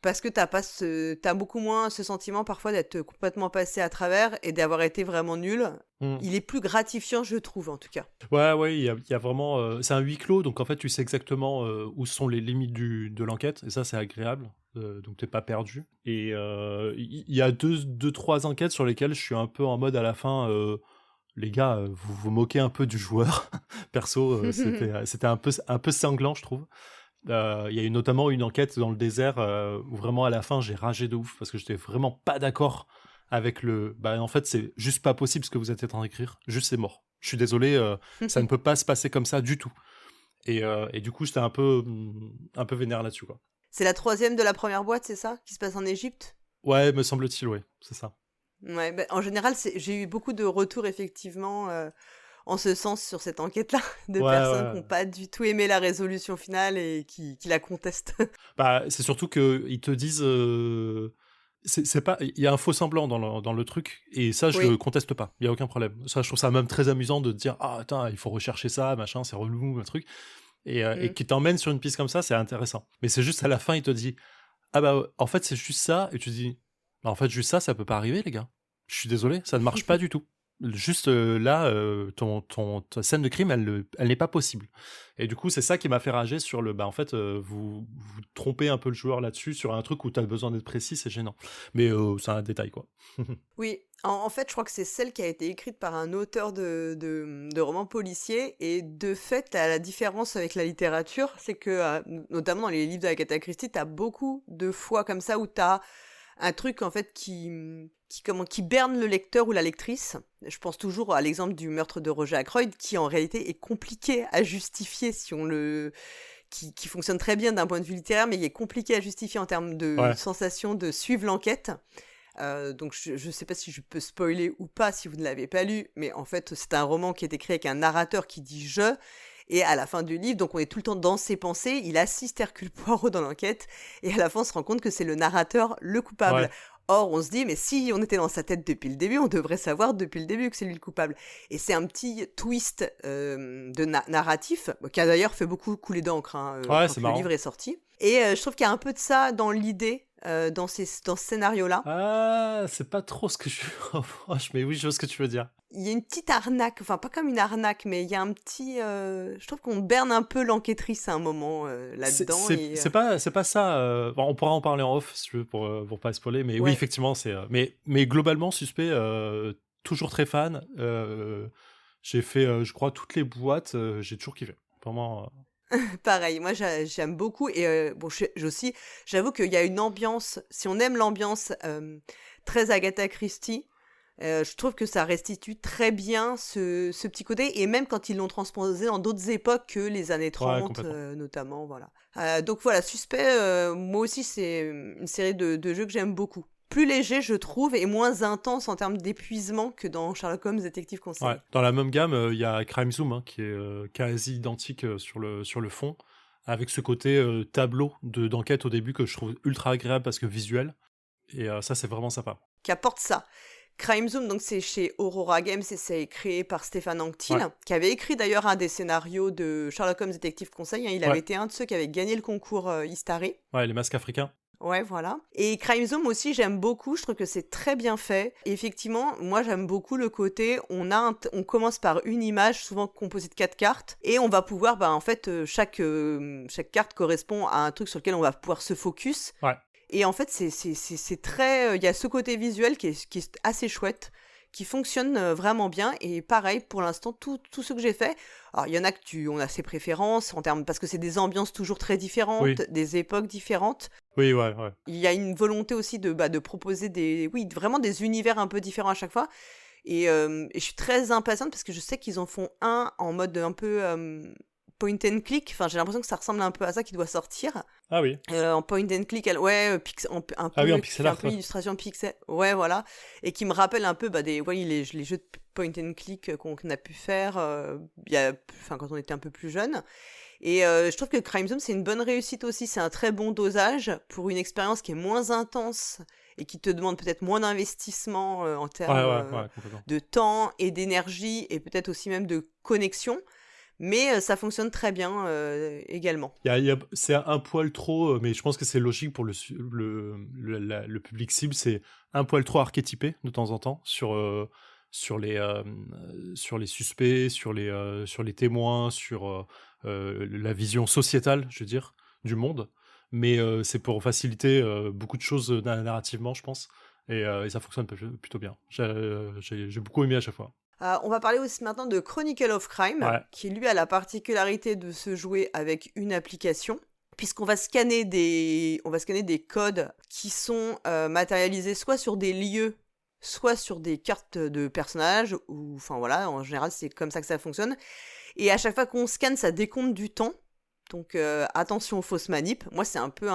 S2: parce que t'as beaucoup moins ce sentiment parfois d'être complètement passé à travers et d'avoir été vraiment nul.
S3: Mm.
S2: Il est plus gratifiant, je trouve en tout cas.
S3: Ouais, il y a vraiment. C'est un huis clos, donc en fait, tu sais exactement où sont les limites de l'enquête, et ça, c'est agréable. Donc t'es pas perdu. Et il y a deux, trois enquêtes sur lesquelles je suis un peu en mode à la fin. Les gars, vous vous moquez un peu du joueur. Perso, c'était un peu sanglant, je trouve. Il y a eu notamment une enquête dans le désert où vraiment à la fin j'ai ragé de ouf parce que j'étais vraiment pas d'accord avec bah en fait c'est juste pas possible ce que vous êtes en train d'écrire, juste c'est mort. Je suis désolé, ça ne peut pas se passer comme ça du tout. Et du coup j'étais un peu vénère là-dessus, quoi.
S2: C'est la 3e de la première boîte, c'est ça, qui se passe en Égypte?
S3: Ouais, me semble-t-il, ouais, c'est ça.
S2: Ouais, en général, j'ai eu beaucoup de retours effectivement en ce sens sur cette enquête-là, de
S3: Ouais,
S2: personnes qui
S3: ouais.
S2: n'ont pas du tout aimé la résolution finale et qui la contestent.
S3: Bah c'est surtout que ils te disent c'est pas, il y a un faux semblant dans le truc, et ça je le
S2: Oui.
S3: conteste pas, il y a aucun problème. Ça je trouve ça même très amusant de te dire ah attends, il faut rechercher ça, machin, c'est relou un truc, et
S2: Mm.
S3: qui t'emmène sur une piste comme ça, c'est intéressant. Mais c'est juste à la fin il te dit ah bah en fait c'est juste ça, et tu te dis bah, en fait juste ça peut pas arriver les gars. Je suis désolé, ça ne marche pas du tout. Juste là, ta scène de crime, elle n'est pas possible. Et du coup, c'est ça qui m'a fait rager sur bah en fait, vous trompez un peu le joueur là-dessus, sur un truc où tu as besoin d'être précis, c'est gênant. Mais c'est un détail, quoi.
S2: Oui, en fait, je crois que c'est celle qui a été écrite par un auteur de romans policiers. Et de fait, la différence avec la littérature, c'est que, notamment dans les livres d'Agatha Christie, t'as beaucoup de fois comme ça où t'as un truc en fait qui berne le lecteur ou la lectrice. Je pense toujours à l'exemple du meurtre de Roger Ackroyd, qui en réalité est compliqué à justifier si on qui fonctionne très bien d'un point de vue littéraire, mais qui est compliqué à justifier en termes de
S3: Ouais.
S2: sensation de suivre l'enquête. Donc je sais pas si je peux spoiler ou pas si vous ne l'avez pas lu, mais en fait c'est un roman qui est écrit avec un narrateur qui dit je, et à la fin du livre, donc on est tout le temps dans ses pensées, il assiste Hercule Poirot dans l'enquête, et à la fin on se rend compte que c'est le narrateur le coupable.
S3: Ouais.
S2: Or on se dit mais si on était dans sa tête depuis le début, on devrait savoir depuis le début que c'est lui le coupable. Et c'est un petit twist de narratif, qui a d'ailleurs fait beaucoup couler d'encre
S3: Ouais,
S2: quand
S3: c'est
S2: le
S3: marrant.
S2: livre est sorti. Et je trouve qu'il y a un peu de ça dans l'idée, dans ce scénario-là.
S3: Ah, c'est pas trop ce que je reproche, mais oui, je vois ce que tu veux dire.
S2: Il y a une petite arnaque, enfin pas comme une arnaque, mais il y a un petit... je trouve qu'on berne un peu l'enquêtrice à un moment là-dedans.
S3: C'est pas ça. Bon, on pourra en parler en off si tu veux pour pas spoiler, mais oui,
S2: Ouais.
S3: effectivement, mais globalement, Suspect, toujours très fan. J'ai fait, je crois, toutes les boîtes, j'ai toujours kiffé. Vraiment.
S2: Pareil, moi j'aime beaucoup. Et bon, aussi, j'avoue qu'il y a une ambiance, si on aime l'ambiance très Agatha Christie, Je trouve que ça restitue très bien ce petit côté, et même quand ils l'ont transposé dans d'autres époques que les années 30, notamment, voilà. Donc voilà, Suspect, moi aussi, c'est une série de jeux que j'aime beaucoup. Plus léger, je trouve, et moins intense en termes d'épuisement que dans Sherlock Holmes Détective Conseil.
S3: Ouais. Dans la même gamme, il y a Crime Zoom, qui est quasi identique sur le fond, avec ce côté tableau d'enquête au début que je trouve ultra agréable parce que visuel. Et ça, c'est vraiment sympa.
S2: Qui apporte ça. Crime Zoom, donc c'est chez Aurora Games et c'est créé par Stéphane Anctil, qui avait écrit d'ailleurs un des scénarios de Sherlock Holmes Détective Conseil. Il avait été un de ceux qui avait gagné le concours Istari.
S3: Ouais, les masques africains.
S2: Ouais, voilà. Et Crime Zoom aussi, j'aime beaucoup. Je trouve que c'est très bien fait. Et effectivement, moi, j'aime beaucoup le côté, on commence par une image, souvent composée de 4 cartes, et on va pouvoir, en fait, chaque carte correspond à un truc sur lequel on va pouvoir se focus.
S3: Ouais.
S2: Et en fait, c'est très... Il y a ce côté visuel qui est assez chouette, qui fonctionne vraiment bien. Et pareil, pour l'instant, tout ce que j'ai fait... Alors, il y en a on a ses préférences, parce que c'est des ambiances toujours très différentes, des époques différentes.
S3: Oui, ouais.
S2: Il y a une volonté aussi de proposer vraiment des univers un peu différents à chaque fois. Et je suis très impatiente parce que je sais qu'ils en font un en mode un peu... point and click, enfin j'ai l'impression que ça ressemble un peu à ça qui doit sortir.
S3: Ah oui.
S2: En point and click, un peu
S3: en pixel art,
S2: illustration pixel, ouais voilà, et qui me rappelle un peu les jeux de point and click qu'on a pu faire quand on était un peu plus jeune. Et je trouve que Crime Zone, c'est une bonne réussite aussi, c'est un très bon dosage pour une expérience qui est moins intense et qui te demande peut-être moins d'investissement en termes de temps et d'énergie et peut-être aussi même de connexion. Mais ça fonctionne très bien également.
S3: C'est un poil trop, mais je pense que c'est logique pour le public cible, c'est un poil trop archétypé de temps en temps sur les suspects, sur les témoins, sur la vision sociétale, je veux dire, du monde. Mais c'est pour faciliter beaucoup de choses narrativement, je pense. Et ça fonctionne plutôt bien. J'ai beaucoup aimé à chaque fois.
S2: On va parler aussi maintenant de Chronicle of Crime, qui lui a la particularité de se jouer avec une application, puisqu'on va scanner des codes qui sont matérialisés soit sur des lieux, soit sur des cartes de personnages, ou enfin voilà, en général c'est comme ça que ça fonctionne. Et à chaque fois qu'on scanne, ça décompte du temps. Donc attention aux fausses manips. Moi c'est un peu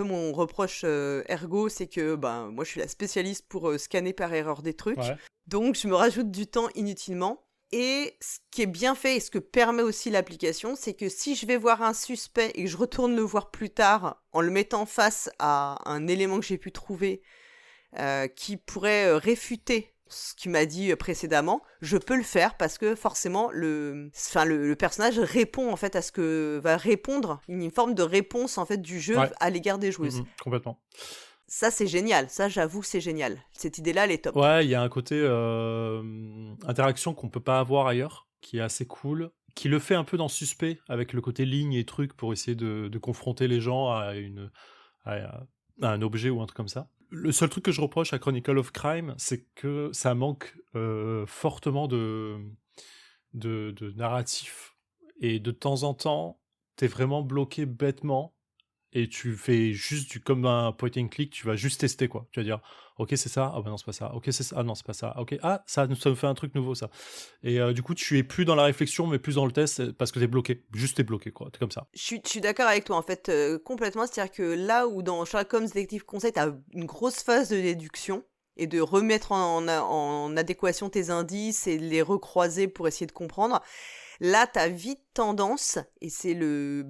S2: mon reproche ergo, c'est que moi je suis la spécialiste pour scanner par erreur des trucs. Donc je me rajoute du temps inutilement. Et ce qui est bien fait et ce que permet aussi l'application, c'est que si je vais voir un suspect et que je retourne le voir plus tard en le mettant face à un élément que j'ai pu trouver qui pourrait réfuter ce qu'il m'a dit précédemment, je peux le faire parce que forcément le personnage répond en fait à ce que va répondre, une forme de réponse en fait du jeu à l'égard des joueuses.
S3: Complètement.
S2: Ça c'est génial, ça j'avoue que c'est génial. Cette idée-là elle est top.
S3: Ouais, il y a un côté interaction qu'on peut pas avoir ailleurs, qui est assez cool, qui le fait un peu dans Suspect avec le côté ligne et truc pour essayer de confronter les gens à un objet ou un truc comme ça. Le seul truc que je reproche à Chronicle of Crime, c'est que ça manque fortement de narratif. Et de temps en temps, t'es vraiment bloqué bêtement et tu fais juste comme un point and click, tu vas juste tester quoi. Tu vas dire, ok c'est ça, ah bah non c'est pas ça, ok c'est ça, ah non c'est pas ça, ok, ah ça me fait un truc nouveau ça. Et du coup tu es plus dans la réflexion mais plus dans le test parce que t'es bloqué, juste t'es bloqué quoi, t'es comme ça.
S2: Je suis d'accord avec toi en fait, complètement, c'est-à-dire que là où dans Sherlock Holmes Détective Conseil t'as une grosse phase de déduction et de remettre en adéquation tes indices et de les recroiser pour essayer de comprendre. Là, t'as vite tendance, et c'est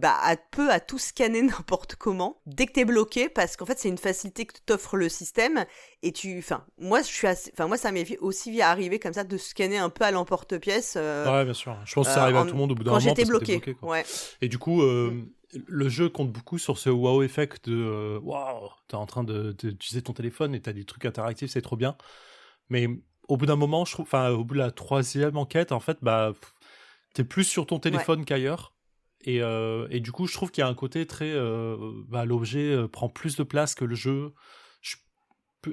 S2: à tout scanner n'importe comment, dès que t'es bloqué, parce qu'en fait, c'est une facilité que t'offre le système, et moi, ça m'est aussi arrivé comme ça, de scanner un peu à l'emporte-pièce.
S3: Ouais, bien sûr. Je pense que ça arrive à tout le monde au bout d'un moment.
S2: Quand j'étais bloqué, quoi. Ouais.
S3: Et du coup, le jeu compte beaucoup sur ce wow effect de wow, t'es en train d'utiliser ton téléphone et t'as des trucs interactifs, c'est trop bien. Mais au bout d'un moment, je trouve, au bout de la 3e enquête, en fait, t'es plus sur ton téléphone qu'ailleurs. Et du coup, je trouve qu'il y a un côté très... l'objet prend plus de place que le jeu.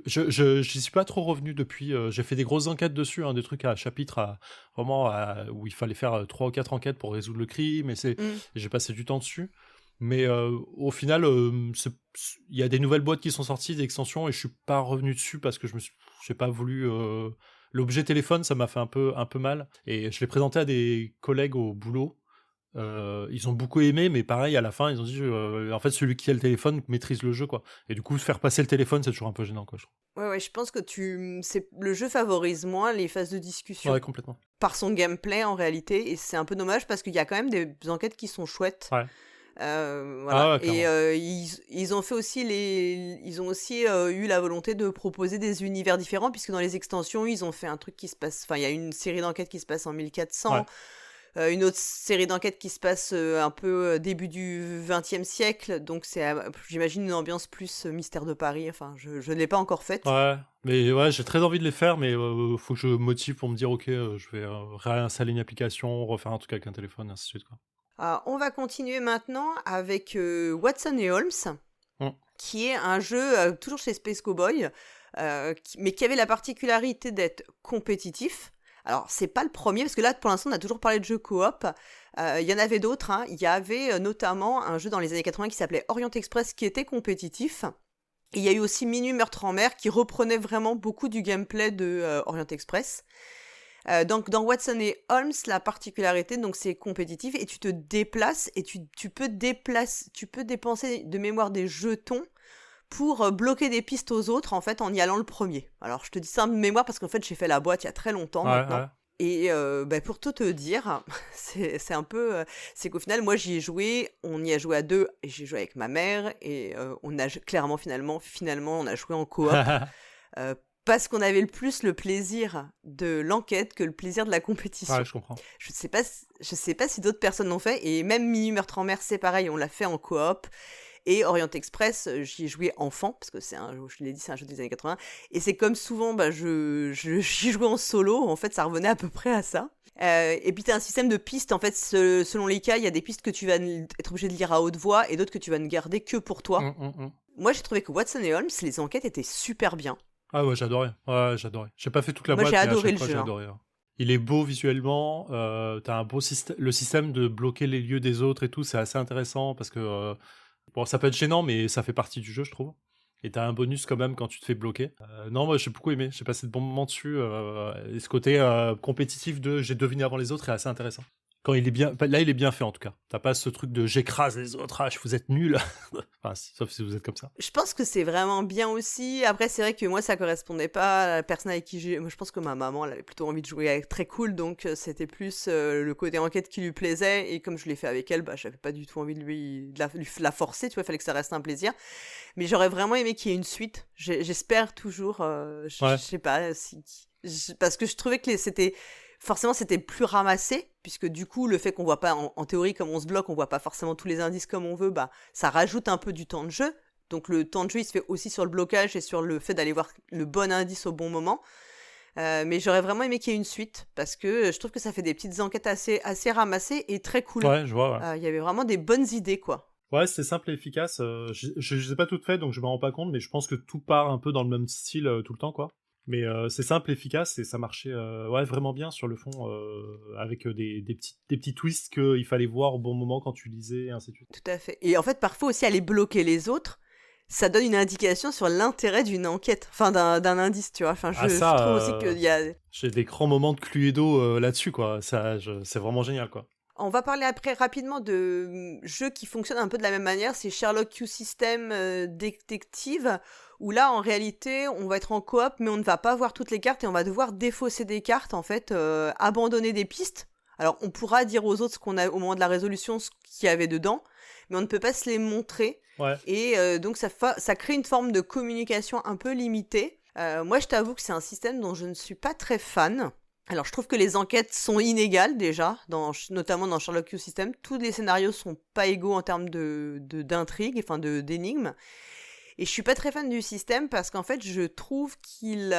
S3: Je n'y suis pas trop revenu depuis. J'ai fait des grosses enquêtes dessus, des trucs à chapitre où il fallait faire 3 ou 4 enquêtes pour résoudre le crime. Et j'ai passé du temps dessus. Mais au final, il y a des nouvelles boîtes qui sont sorties, des extensions, et je suis pas revenu dessus parce que J'ai pas voulu. L'objet téléphone, ça m'a fait un peu mal. Et je l'ai présenté à des collègues au boulot. Ils ont beaucoup aimé, mais pareil, à la fin, ils ont dit en fait, celui qui a le téléphone maîtrise le jeu, quoi. Et du coup, faire passer le téléphone, c'est toujours un peu gênant, quoi, je trouve.
S2: Ouais, je pense que le jeu favorise moins les phases de discussion
S3: Ouais, complètement.
S2: par son gameplay en réalité, et c'est un peu dommage parce qu'il y a quand même des enquêtes qui sont chouettes.
S3: Ouais.
S2: Voilà.
S3: Ah ouais,
S2: Et
S3: clairement.
S2: ils ont fait aussi ils ont aussi eu la volonté de proposer des univers différents, puisque dans les extensions, ils ont fait un truc qui se passe. Enfin, il y a une série d'enquêtes qui se passe en 1400.
S3: Ouais.
S2: Une autre série d'enquêtes qui se passe un peu début du XXe siècle, donc c'est, j'imagine, une ambiance plus mystère de Paris. Enfin, je ne l'ai pas encore faite.
S3: Ouais, mais ouais, j'ai très envie de les faire, mais faut que je me motive pour me dire, ok, je vais réinstaller une application, refaire un truc avec un téléphone, et ainsi de suite, quoi.
S2: On va continuer maintenant avec Watson et Holmes,
S3: Mm.
S2: qui est un jeu toujours chez Space Cowboy, mais qui avait la particularité d'être compétitif. Alors, c'est pas le premier, parce que là, pour l'instant, on a toujours parlé de jeux coop. Il y en avait d'autres, hein. Il y avait notamment un jeu dans les années 80 qui s'appelait Orient Express, qui était compétitif. Et il y a eu aussi Minuit Meurtre en mer, qui reprenait vraiment beaucoup du gameplay de Orient Express. Donc, dans Watson et Holmes, la particularité, donc c'est compétitif, et tu te déplaces, et tu peux dépenser de mémoire des jetons pour bloquer des pistes aux autres, en fait, en y allant le premier. Alors, je te dis ça de mémoire parce qu'en fait, j'ai fait la boîte il y a très longtemps maintenant.
S3: Ouais.
S2: Et pour tout te dire, c'est un peu... c'est qu'au final, moi, j'y ai joué, on y a joué à deux, et j'ai joué avec ma mère, et on a clairement, finalement, on a joué en coop, parce qu'on avait le plaisir de l'enquête que le plaisir de la compétition.
S3: Ouais, je comprends.
S2: Je sais pas si d'autres personnes l'ont fait, et même Minuit Meurtre en mer, c'est pareil, on l'a fait en coop. Et Orient Express, j'y ai joué enfant, parce que c'est un jeu, je l'ai dit, c'est un jeu des années 80. Et c'est comme souvent, j'y jouais en solo, en fait, ça revenait à peu près à ça. Et puis, tu as un système de pistes, en fait, selon les cas, il y a des pistes que tu vas être obligé de lire à haute voix, et d'autres que tu vas ne garder que pour toi. Moi, j'ai trouvé que Watson et Holmes, les enquêtes étaient super bien.
S3: Ah ouais, j'adorais. Ouais, j'adorais. J'ai pas fait toute la
S2: Moi,
S3: boîte,
S2: j'ai
S3: mais à
S2: adoré
S3: chaque
S2: le
S3: fois,
S2: jeu.
S3: j'ai adoré. Il est beau visuellement, t'as un beau système, le système de bloquer les lieux des autres et tout, c'est assez intéressant parce que bon, ça peut être gênant, mais ça fait partie du jeu, je trouve. Et t'as un bonus quand même quand tu te fais bloquer. Non, moi j'ai beaucoup aimé, j'ai passé de bons moments dessus. Et ce côté compétitif de j'ai deviné avant les autres est assez intéressant. Quand il est bien, là il est bien fait en tout cas. T'as pas ce truc de j'écrase les autres, vous êtes nuls. Enfin, sauf si vous êtes comme ça.
S2: Je pense que c'est vraiment bien aussi. Après, c'est vrai que moi, ça correspondait pas à la personne avec qui j'ai. Moi, je pense que ma maman, elle avait plutôt envie de jouer avec très cool, donc c'était plus le côté enquête qui lui plaisait. Et comme je l'ai fait avec elle, j'avais pas du tout envie de la forcer, tu vois, il fallait que ça reste un plaisir. Mais j'aurais vraiment aimé qu'il y ait une suite. J'espère toujours.
S3: Ouais.
S2: Je sais pas parce que je trouvais que forcément, c'était plus ramassé, puisque du coup, le fait qu'on voit pas, en théorie, comme on se bloque, on voit pas forcément tous les indices comme on veut, ça rajoute un peu du temps de jeu. Donc le temps de jeu, il se fait aussi sur le blocage et sur le fait d'aller voir le bon indice au bon moment. Mais j'aurais vraiment aimé qu'il y ait une suite, parce que je trouve que ça fait des petites enquêtes assez ramassées et très cool.
S3: Ouais, je vois, ouais.
S2: Il y avait vraiment des bonnes idées, quoi.
S3: Ouais, c'est simple et efficace. Je les ai pas toutes faites, donc je me rends pas compte, mais je pense que tout part un peu dans le même style tout le temps, quoi. Mais c'est simple, efficace, et ça marchait vraiment bien sur le fond, avec des petits twists qu'il fallait voir au bon moment quand tu lisais, et ainsi de suite.
S2: Tout à fait. Et en fait, parfois aussi, aller bloquer les autres, ça donne une indication sur l'intérêt d'une enquête, enfin d'un indice, tu vois. Enfin, je trouve aussi qu'il y a...
S3: J'ai des grands moments de Cluedo là-dessus, quoi. C'est vraiment génial, quoi.
S2: On va parler après rapidement de jeux qui fonctionnent un peu de la même manière. C'est Sherlock Q System Detective, où là, en réalité, on va être en coop, mais on ne va pas voir toutes les cartes et on va devoir défausser des cartes, en fait, abandonner des pistes. Alors, on pourra dire aux autres ce qu'on a au moment de la résolution, ce qu'il y avait dedans, mais on ne peut pas se les montrer.
S3: Ouais.
S2: Et donc, ça crée une forme de communication un peu limitée. Moi, je t'avoue que c'est un système dont je ne suis pas très fan. Alors, je trouve que les enquêtes sont inégales déjà, notamment dans Sherlock Q System. Tous les scénarios sont pas égaux en termes d'intrigue, enfin d'énigmes. Et je suis pas très fan du système parce qu'en fait, je trouve qu'il,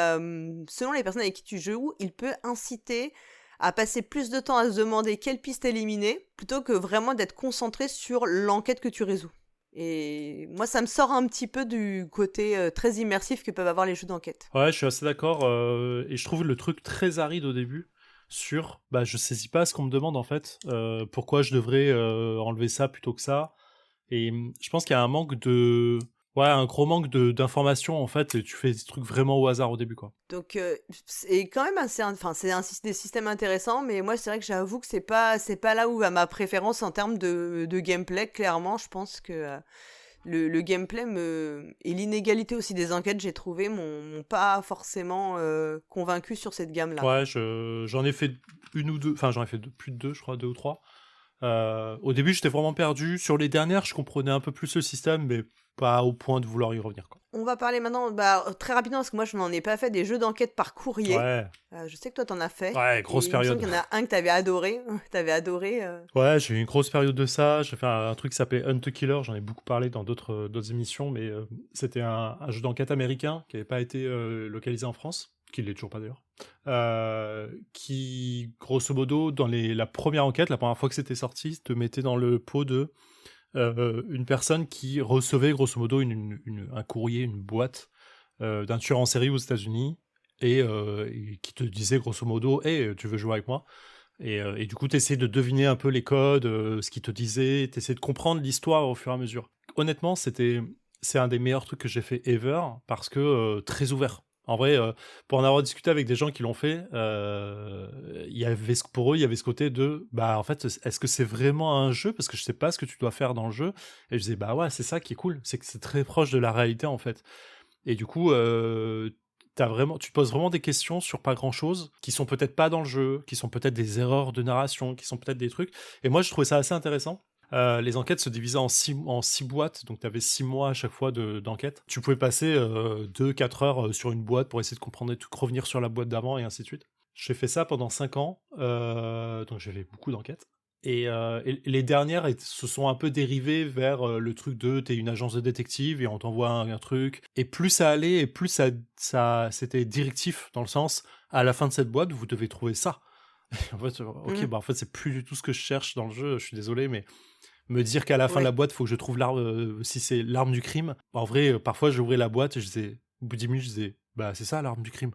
S2: selon les personnes avec qui tu joues, il peut inciter à passer plus de temps à se demander quelle piste éliminer, plutôt que vraiment d'être concentré sur l'enquête que tu résous. Et moi, ça me sort un petit peu du côté très immersif que peuvent avoir les jeux d'enquête.
S3: Ouais, je suis assez d'accord. Et je trouve le truc très aride au début sur je saisis pas ce qu'on me demande en fait. Pourquoi je devrais enlever ça plutôt que ça. Et je pense qu'il y a un manque de Ouais, un gros manque d'informations, en fait, et tu fais des trucs vraiment au hasard au début, quoi.
S2: Donc, c'est quand même enfin, des systèmes intéressants, mais moi, c'est vrai que j'avoue que c'est pas là où va ma préférence en termes de gameplay. Clairement, je pense que le gameplay et l'inégalité aussi des enquêtes, j'ai trouvé, m'ont pas forcément convaincu sur cette gamme-là.
S3: Ouais, j'en ai fait une ou deux, enfin, j'en ai fait plus de deux, je crois, deux ou trois. Au début, j'étais vraiment perdu. Sur les dernières, je comprenais un peu plus le système, mais pas au point de vouloir y revenir, quoi.
S2: On va parler maintenant, très rapidement, parce que moi, je n'en ai pas fait, des jeux d'enquête par courrier.
S3: Ouais,
S2: Je sais que toi, t'en as fait.
S3: ouais,
S2: Et
S3: grosse
S2: il me semble
S3: période.
S2: qu'il y en a un que t'avais adoré. T'avais adoré.
S3: Ouais, j'ai eu une grosse période de ça. J'ai fait un truc qui s'appelait Hunt a Killer. J'en ai beaucoup parlé dans d'autres émissions, mais c'était un jeu d'enquête américain qui n'avait pas été localisé en France, qui l'est toujours pas d'ailleurs. Qui, grosso modo, dans la première enquête, la première fois que c'était sorti, te mettait dans le pot de une personne qui recevait, grosso modo, un courrier, une boîte d'un tueur en série aux États-Unis et qui te disait, grosso modo, hey, tu veux jouer avec moi? Et du coup, tu essaies de deviner un peu les codes, ce qu'il te disait, tu essaies de comprendre l'histoire au fur et à mesure. Honnêtement, c'est un des meilleurs trucs que j'ai fait ever, parce que très ouvert. En vrai, pour en avoir discuté avec des gens qui l'ont fait, pour eux, il y avait ce côté de, bah en fait, est-ce que c'est vraiment un jeu? Parce que je sais pas ce que tu dois faire dans le jeu. Et je disais, bah ouais, c'est ça qui est cool, c'est que c'est très proche de la réalité, en fait. Et du coup, tu te poses vraiment des questions sur pas grand chose, qui sont peut-être pas dans le jeu, qui sont peut-être des erreurs de narration, qui sont peut-être des trucs. Et moi, je trouvais ça assez intéressant. Les enquêtes se divisaient en six boîtes, donc tu avais 6 mois à chaque fois d'enquête. Tu pouvais passer 2-4 heures sur une boîte pour essayer de comprendre des trucs, revenir sur la boîte d'avant et ainsi de suite. J'ai fait ça pendant 5 ans, donc j'ai fait beaucoup d'enquêtes. Et les dernières se sont un peu dérivées vers le truc de t'es une agence de détective et on t'envoie un truc. Et plus ça allait, et plus ça c'était directif, dans le sens, à la fin de cette boîte, vous devez trouver ça. En fait, ok, bah en fait, c'est plus du tout ce que je cherche dans le jeu, je suis désolé, mais me dire qu'à la fin de la boîte, il faut que je trouve l'arme, si c'est l'arme du crime. En vrai, parfois, j'ouvrais la boîte et je disais, au bout de 10 minutes, je disais, bah c'est ça l'arme du crime.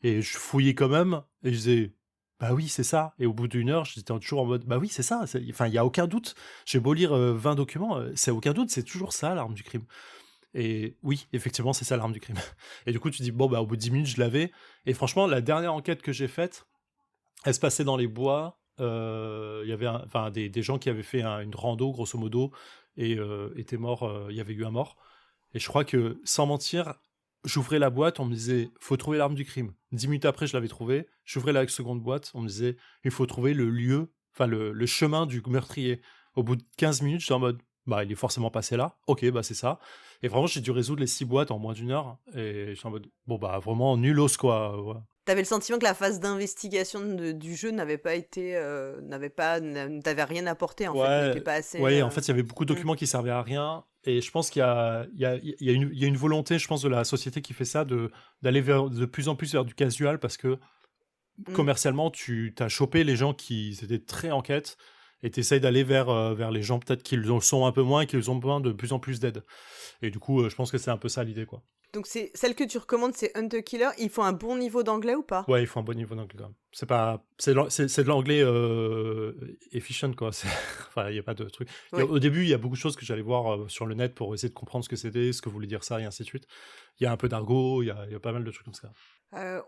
S3: Et je fouillais quand même et je disais, bah oui, c'est ça. Et au bout d'une heure, j'étais toujours en mode, bah oui, c'est ça. Enfin, il n'y a aucun doute. J'ai beau lire 20 documents, c'est aucun doute, c'est toujours ça l'arme du crime. Et oui, effectivement, c'est ça l'arme du crime. Et du coup, tu dis, bon, bah au bout de 10 minutes, je l'avais. Et franchement, la dernière enquête que j'ai faite, elle se passait dans les bois. Il y avait des gens qui avaient fait une rando, grosso modo, et étaient morts. Il y avait eu un mort. Et je crois que, sans mentir, j'ouvrais la boîte, on me disait, faut trouver l'arme du crime. 10 minutes après, je l'avais trouvée. J'ouvrais la seconde boîte, on me disait, il faut trouver le lieu, enfin le chemin du meurtrier. Au bout de 15 minutes, j'étais en mode, bah il est forcément passé là. Ok, bah c'est ça. Et vraiment, j'ai dû résoudre les 6 boîtes en moins d'une heure. Et j'étais en mode, bon bah vraiment nulos quoi. Ouais.
S2: T'avais le sentiment que la phase d'investigation du jeu n'avait pas été, ne t'avait rien apporté en fait, n'était pas assez.
S3: Ouais, en fait, il y avait beaucoup de documents qui servaient à rien. Et je pense qu'il y a une volonté, je pense, de la société qui fait ça, d'aller de plus en plus vers du casual, parce que commercialement, tu as chopé les gens qui étaient très en quête, et tu essayes d'aller vers les gens peut-être qui le sont un peu moins et qui ont besoin de plus en plus d'aide. Et du coup, je pense que c'est un peu ça l'idée, quoi.
S2: Donc c'est celle que tu recommandes, c'est Hunt a Killer. Il faut un bon niveau d'anglais ou pas?
S3: Ouais, il faut un bon niveau d'anglais quand même. C'est de l'anglais efficient, quoi. Enfin, il n'y a pas de truc.
S2: Ouais.
S3: Au début, il y a beaucoup de choses que j'allais voir sur le net pour essayer de comprendre ce que c'était, ce que voulait dire ça, et ainsi de suite. Il y a un peu d'argot, il y a pas mal de trucs comme ça.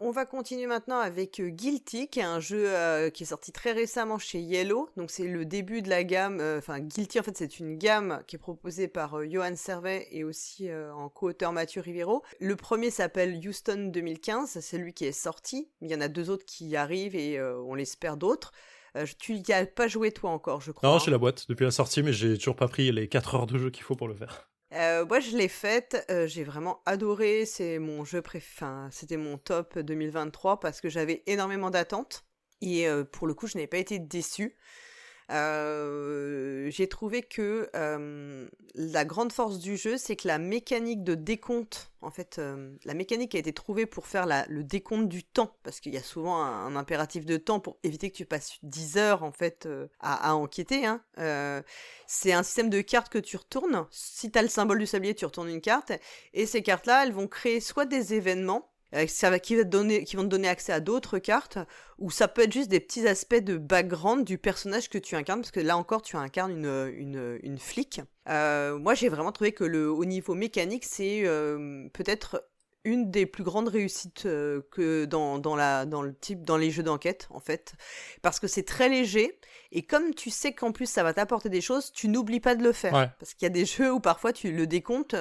S2: On va continuer maintenant avec Guilty, qui est un jeu qui est sorti très récemment chez Yellow. Donc c'est le début de la gamme. Guilty, en fait, c'est une gamme qui est proposée par Johan Servet et aussi en co-auteur Mathieu Rivero. Le premier s'appelle Houston 2015, c'est lui qui est sorti. Il y en a 2 autres qui arrivent et on l'espère d'autres. Tu n'y as pas joué toi encore, je crois.
S3: Non, j'ai la boîte depuis la sortie, mais j'ai toujours pas pris les 4 heures de jeu qu'il faut pour le faire.
S2: Moi, je l'ai faite, j'ai vraiment adoré, c'est mon jeu c'était mon top 2023 parce que j'avais énormément d'attentes et pour le coup, je n'ai pas été déçue. J'ai trouvé que la grande force du jeu, c'est que la mécanique de décompte, en fait, la mécanique a été trouvée pour faire le décompte du temps, parce qu'il y a souvent un impératif de temps pour éviter que tu passes 10 heures en fait à enquêter. Hein. C'est un système de cartes que tu retournes. Si tu as le symbole du sablier, tu retournes une carte, et ces cartes-là, elles vont créer soit des événements. qui vont te donner accès à d'autres cartes, ou ça peut être juste des petits aspects de background du personnage que tu incarnes, parce que là encore, tu incarnes une flic. Moi, j'ai vraiment trouvé que au niveau mécanique, c'est peut-être une des plus grandes réussites que dans les jeux d'enquête, en fait. Parce que c'est très léger, et comme tu sais qu'en plus ça va t'apporter des choses, tu n'oublies pas de le faire.
S3: Ouais.
S2: Parce qu'il y a des jeux où parfois tu le décomptes,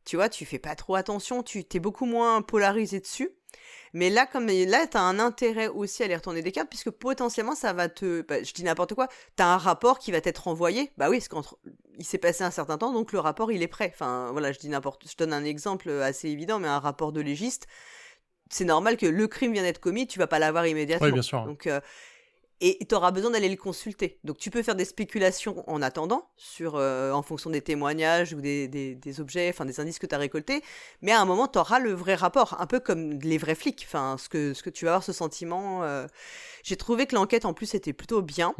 S2: tu vois, tu fais pas trop attention, tu t'es beaucoup moins polarisé dessus. Mais là, t'as un intérêt aussi à aller retourner des cartes, puisque potentiellement, ça va je dis n'importe quoi, t'as un rapport qui va t'être envoyé. Bah oui, parce qu'il s'est passé un certain temps, donc le rapport, il est prêt. Enfin, voilà, je donne un exemple assez évident, mais un rapport de légiste, c'est normal que le crime vient d'être commis, tu vas pas l'avoir immédiatement.
S3: Oui, bien sûr.
S2: Donc, et tu auras besoin d'aller le consulter. Donc tu peux faire des spéculations en attendant, en fonction des témoignages ou des objets, enfin des indices que tu as récoltés, mais à un moment, tu auras le vrai rapport, un peu comme les vrais flics, enfin ce que tu vas avoir ce sentiment. J'ai trouvé que l'enquête en plus était plutôt bien,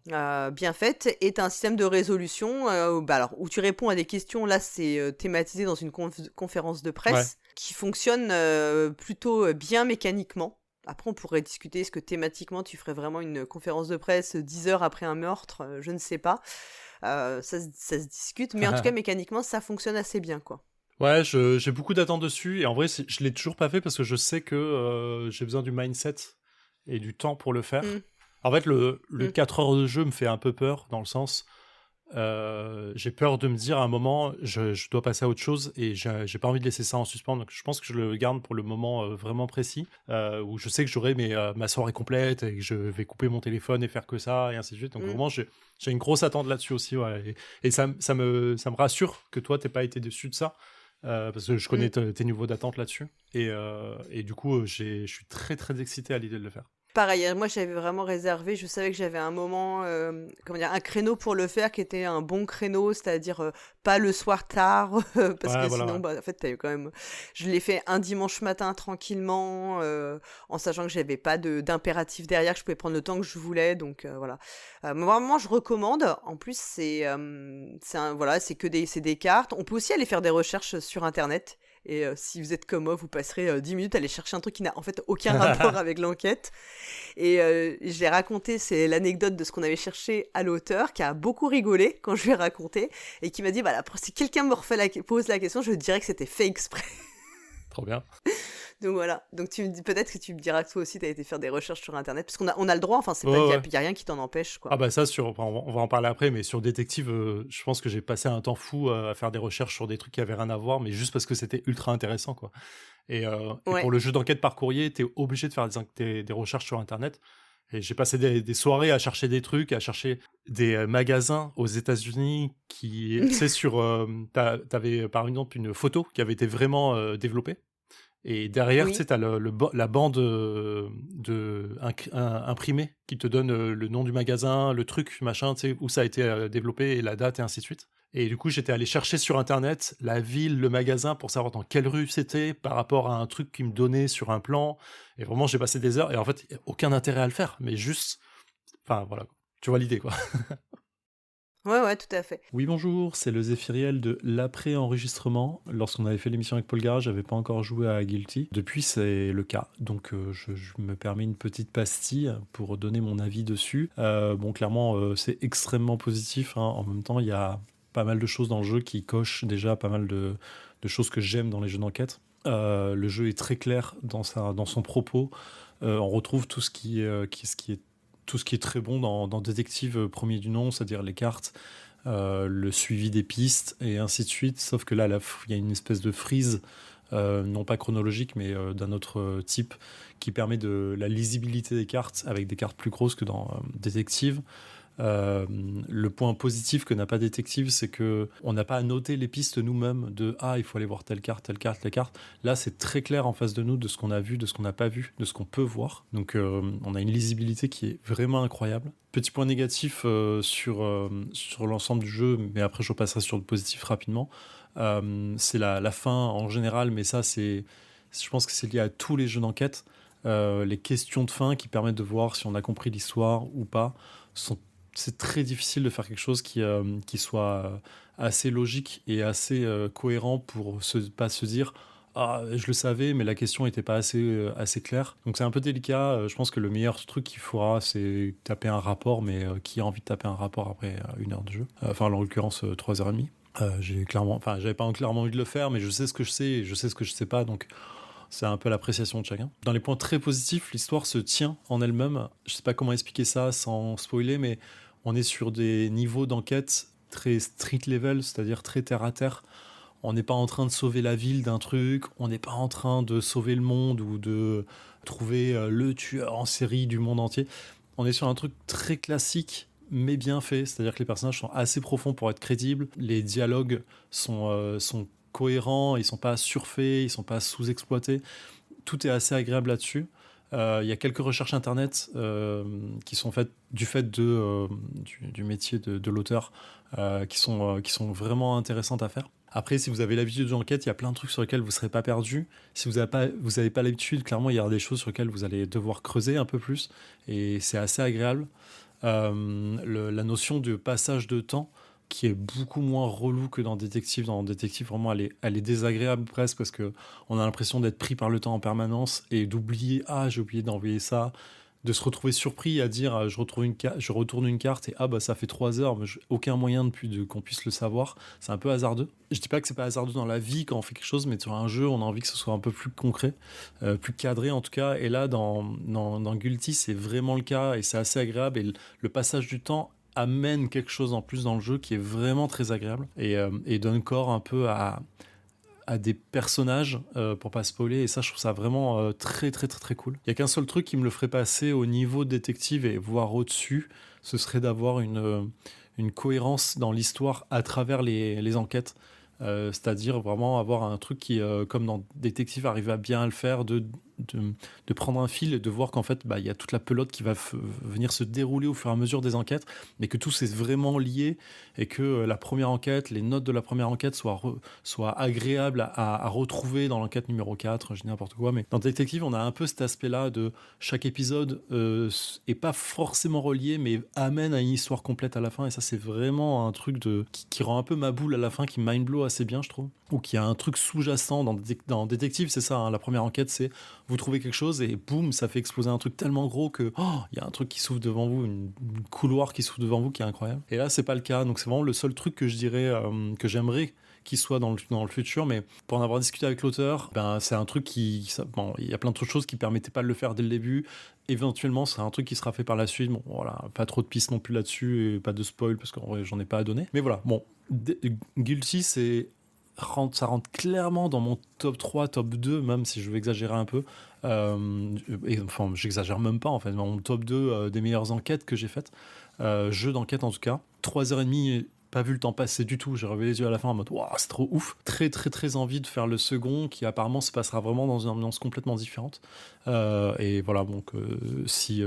S2: bien faite, et tu as un système de résolution où tu réponds à des questions, là c'est thématisé dans une conférence de presse, qui fonctionne plutôt bien mécaniquement. Après, on pourrait discuter, est-ce que thématiquement, tu ferais vraiment une conférence de presse 10 heures après un meurtre, je ne sais pas. Ça se discute, mais en tout cas, mécaniquement, ça fonctionne assez bien, quoi.
S3: Ouais, j'ai beaucoup d'attentes dessus, et en vrai, je l'ai toujours pas fait parce que je sais que j'ai besoin du mindset et du temps pour le faire. En fait, le 4 heures de jeu me fait un peu peur, dans le sens... j'ai peur de me dire à un moment je dois passer à autre chose, et j'ai pas envie de laisser ça en suspens, donc je pense que je le garde pour le moment vraiment précis, où je sais que j'aurai ma soirée complète et que je vais couper mon téléphone et faire que ça et ainsi de suite. Donc vraiment j'ai une grosse attente là-dessus aussi, ouais. Et ça me rassure que toi t'aies pas été déçu de ça, parce que je connais tes niveaux d'attente là-dessus, et du coup je suis très très excité à l'idée de le faire.
S2: Pareil, moi j'avais vraiment réservé, je savais que j'avais un moment, un créneau pour le faire qui était un bon créneau, c'est-à-dire pas le soir tard, parce que sinon, en fait, t'avais quand même... Je l'ai fait un dimanche matin tranquillement, en sachant que j'avais pas d'impératif derrière, que je pouvais prendre le temps que je voulais, donc voilà. Vraiment, je recommande. En plus, c'est des cartes. On peut aussi aller faire des recherches sur Internet. Et si vous êtes comme moi, vous passerez 10 minutes à aller chercher un truc qui n'a en fait aucun rapport avec l'enquête. Et je l'ai raconté, c'est l'anecdote de ce qu'on avait cherché à l'auteur, qui a beaucoup rigolé quand je lui ai raconté, et qui m'a dit, si quelqu'un me pose la question, je dirais que c'était fait exprès.
S3: Trop bien.
S2: Donc voilà, donc peut-être que tu me diras que toi aussi tu as été faire des recherches sur Internet, parce qu'on a le droit, enfin c'est pas, y a rien qui t'en empêche, quoi.
S3: Ah bah ça, on va en parler après, mais sur Détective, je pense que j'ai passé un temps fou à faire des recherches sur des trucs qui avaient rien à voir, mais juste parce que c'était ultra intéressant, quoi. Et pour le jeu d'enquête par courrier, t'es obligé de faire des recherches sur Internet. Et j'ai passé des soirées à chercher des trucs, à chercher des magasins aux États-Unis qui, tu sais, t'avais par exemple une photo qui avait été vraiment développée. Et derrière, tu sais, t'as la bande imprimée qui te donne le nom du magasin, le truc, machin, tu sais, où ça a été développé, et la date, et ainsi de suite. Et du coup, j'étais allé chercher sur Internet la ville, le magasin, pour savoir dans quelle rue c'était, par rapport à un truc qui me donnait sur un plan. Et vraiment, j'ai passé des heures, et en fait, il n'y a aucun intérêt à le faire, mais juste... Enfin, voilà. Tu vois l'idée, quoi.
S2: Ouais, tout à fait.
S4: Oui, bonjour, c'est le Zéphiriel de l'après-enregistrement. Lorsqu'on avait fait l'émission avec Paul Gara, j'avais pas encore joué à Guilty. Depuis, c'est le cas, donc je me permets une petite pastille pour donner mon avis dessus. Bon, clairement, c'est extrêmement positif, hein. En même temps, il y a pas mal de choses dans le jeu qui cochent déjà pas mal de choses que j'aime dans les jeux d'enquête. Le jeu est très clair dans son propos. On retrouve tout ce qui est très bon dans Détective premier du nom, c'est-à-dire les cartes, le suivi des pistes, et ainsi de suite. Sauf que là, il y a une espèce de frise, non pas chronologique, mais d'un autre type, qui permet de la lisibilité des cartes, avec des cartes plus grosses que dans Détective. Le point positif que n'a pas Détective, c'est que on n'a pas à noter les pistes nous-mêmes de il faut aller voir telle carte, telle carte, telle carte. Là, c'est très clair en face de nous de ce qu'on a vu, de ce qu'on n'a pas vu, de ce qu'on peut voir. Donc, on a une lisibilité qui est vraiment incroyable. Petit point négatif sur l'ensemble du jeu, mais après je repasserai sur le positif rapidement. C'est la fin en général, mais ça, je pense que c'est lié à tous les jeux d'enquête. Les questions de fin qui permettent de voir si on a compris l'histoire ou pas c'est très difficile de faire quelque chose qui soit assez logique et assez cohérent pour pas se dire ah, je le savais, mais la question n'était pas assez claire. Donc c'est un peu délicat. Je pense que le meilleur truc qu'il faudra, c'est taper un rapport, mais qui a envie de taper un rapport après 1 heure de jeu? Enfin, en l'occurrence, 3h30. J'avais pas clairement envie de le faire, mais je sais ce que je sais et je sais ce que je sais pas, donc c'est un peu l'appréciation de chacun. Dans les points très positifs, l'histoire se tient en elle-même. Je sais pas comment expliquer ça sans spoiler, mais on est sur des niveaux d'enquête très street level, c'est-à-dire très terre à terre. On n'est pas en train de sauver la ville d'un truc, on n'est pas en train de sauver le monde ou de trouver le tueur en série du monde entier. On est sur un truc très classique, mais bien fait, c'est-à-dire que les personnages sont assez profonds pour être crédibles, les dialogues sont cohérents, ils sont pas surfaits, ils sont pas sous-exploités, tout est assez agréable là-dessus. Il y a quelques recherches internet qui sont faites du fait du métier de l'auteur qui sont vraiment intéressantes à faire. Après, si vous avez l'habitude de l'enquête, il y a plein de trucs sur lesquels vous ne serez pas perdu. Si vous n'avez pas l'habitude, clairement, il y aura des choses sur lesquelles vous allez devoir creuser un peu plus. Et c'est assez agréable. La notion de passage de temps, qui est beaucoup moins relou que dans Détective. Dans Détective, vraiment, elle est désagréable presque parce qu'on a l'impression d'être pris par le temps en permanence et d'oublier « Ah, j'ai oublié d'envoyer ça ». De se retrouver surpris à dire je retourne une carte et ça fait 3 heures, mais aucun moyen qu'on puisse le savoir. C'est un peu hasardeux. Je dis pas que c'est pas hasardeux dans la vie quand on fait quelque chose, mais sur un jeu, on a envie que ce soit un peu plus concret, plus cadré en tout cas. Et là, dans Guilty, c'est vraiment le cas et c'est assez agréable. Et le passage du temps amène quelque chose en plus dans le jeu qui est vraiment très agréable et donne corps un peu à des personnages pour pas spoiler, et ça je trouve ça vraiment très très très très cool. Il y a qu'un seul truc qui me le ferait passer au niveau détective et voire au-dessus, ce serait d'avoir une cohérence dans l'histoire à travers les enquêtes, c'est-à-dire vraiment avoir un truc qui comme dans Détective arrive à bien le faire, de prendre un fil et de voir qu'en fait il y a toute la pelote qui va venir se dérouler au fur et à mesure des enquêtes, mais que tout c'est vraiment lié et que la première enquête, les notes de la première enquête soient agréables à retrouver dans l'enquête numéro 4, je dis n'importe quoi, mais dans Détective on a un peu cet aspect-là de chaque épisode est pas forcément relié mais amène à une histoire complète à la fin, et ça c'est vraiment un truc qui rend un peu ma boule à la fin, qui mind blow assez bien je trouve, ou qui a un truc sous-jacent dans Détective, c'est ça, hein, la première enquête c'est vous trouvez quelque chose et boum, ça fait exploser un truc tellement gros que il y a un truc qui s'ouvre devant vous, une couloir qui s'ouvre devant vous qui est incroyable. Et là, c'est pas le cas. Donc c'est vraiment le seul truc que je dirais que j'aimerais qu'il soit dans le futur, mais pour en avoir discuté avec l'auteur, c'est un truc il y a plein de choses qui permettaient pas de le faire dès le début. Éventuellement, c'est un truc qui sera fait par la suite. Bon, voilà, pas trop de pistes non plus là-dessus et pas de spoil parce qu'en vrai, j'en ai pas à donner. Mais voilà, bon, Guilty, ça rentre clairement dans mon top 3, top 2, même si je veux exagérer un peu. Enfin, j'exagère même pas, en fait. Dans mon top 2 des meilleures enquêtes que j'ai faites. Jeu d'enquête, en tout cas. 3h30, pas vu le temps passer du tout. J'ai relevé les yeux à la fin en mode « Waouh, c'est trop ouf !» Très, très, très envie de faire le second, qui apparemment se passera vraiment dans une ambiance complètement différente. Et voilà, donc si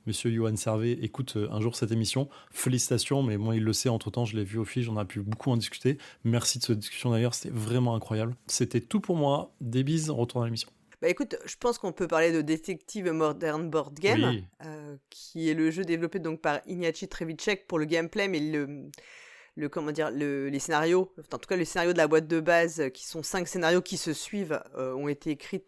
S4: monsieur Johan Servet écoute un jour cette émission, félicitations, mais moi il le sait, entre temps je l'ai vu au fiche, on a pu beaucoup en discuter. Merci de cette discussion d'ailleurs, c'était vraiment incroyable. C'était tout pour moi, des bises, on retourne à l'émission.
S2: Bah écoute, je pense qu'on peut parler de Detective Modern Board Game,
S3: Oui.
S2: qui est le jeu développé donc par Ignacy Trzewiczek pour le gameplay, mais les scénarios, en tout cas le scénario de la boîte de base, qui sont 5 scénarios qui se suivent, ont été écrits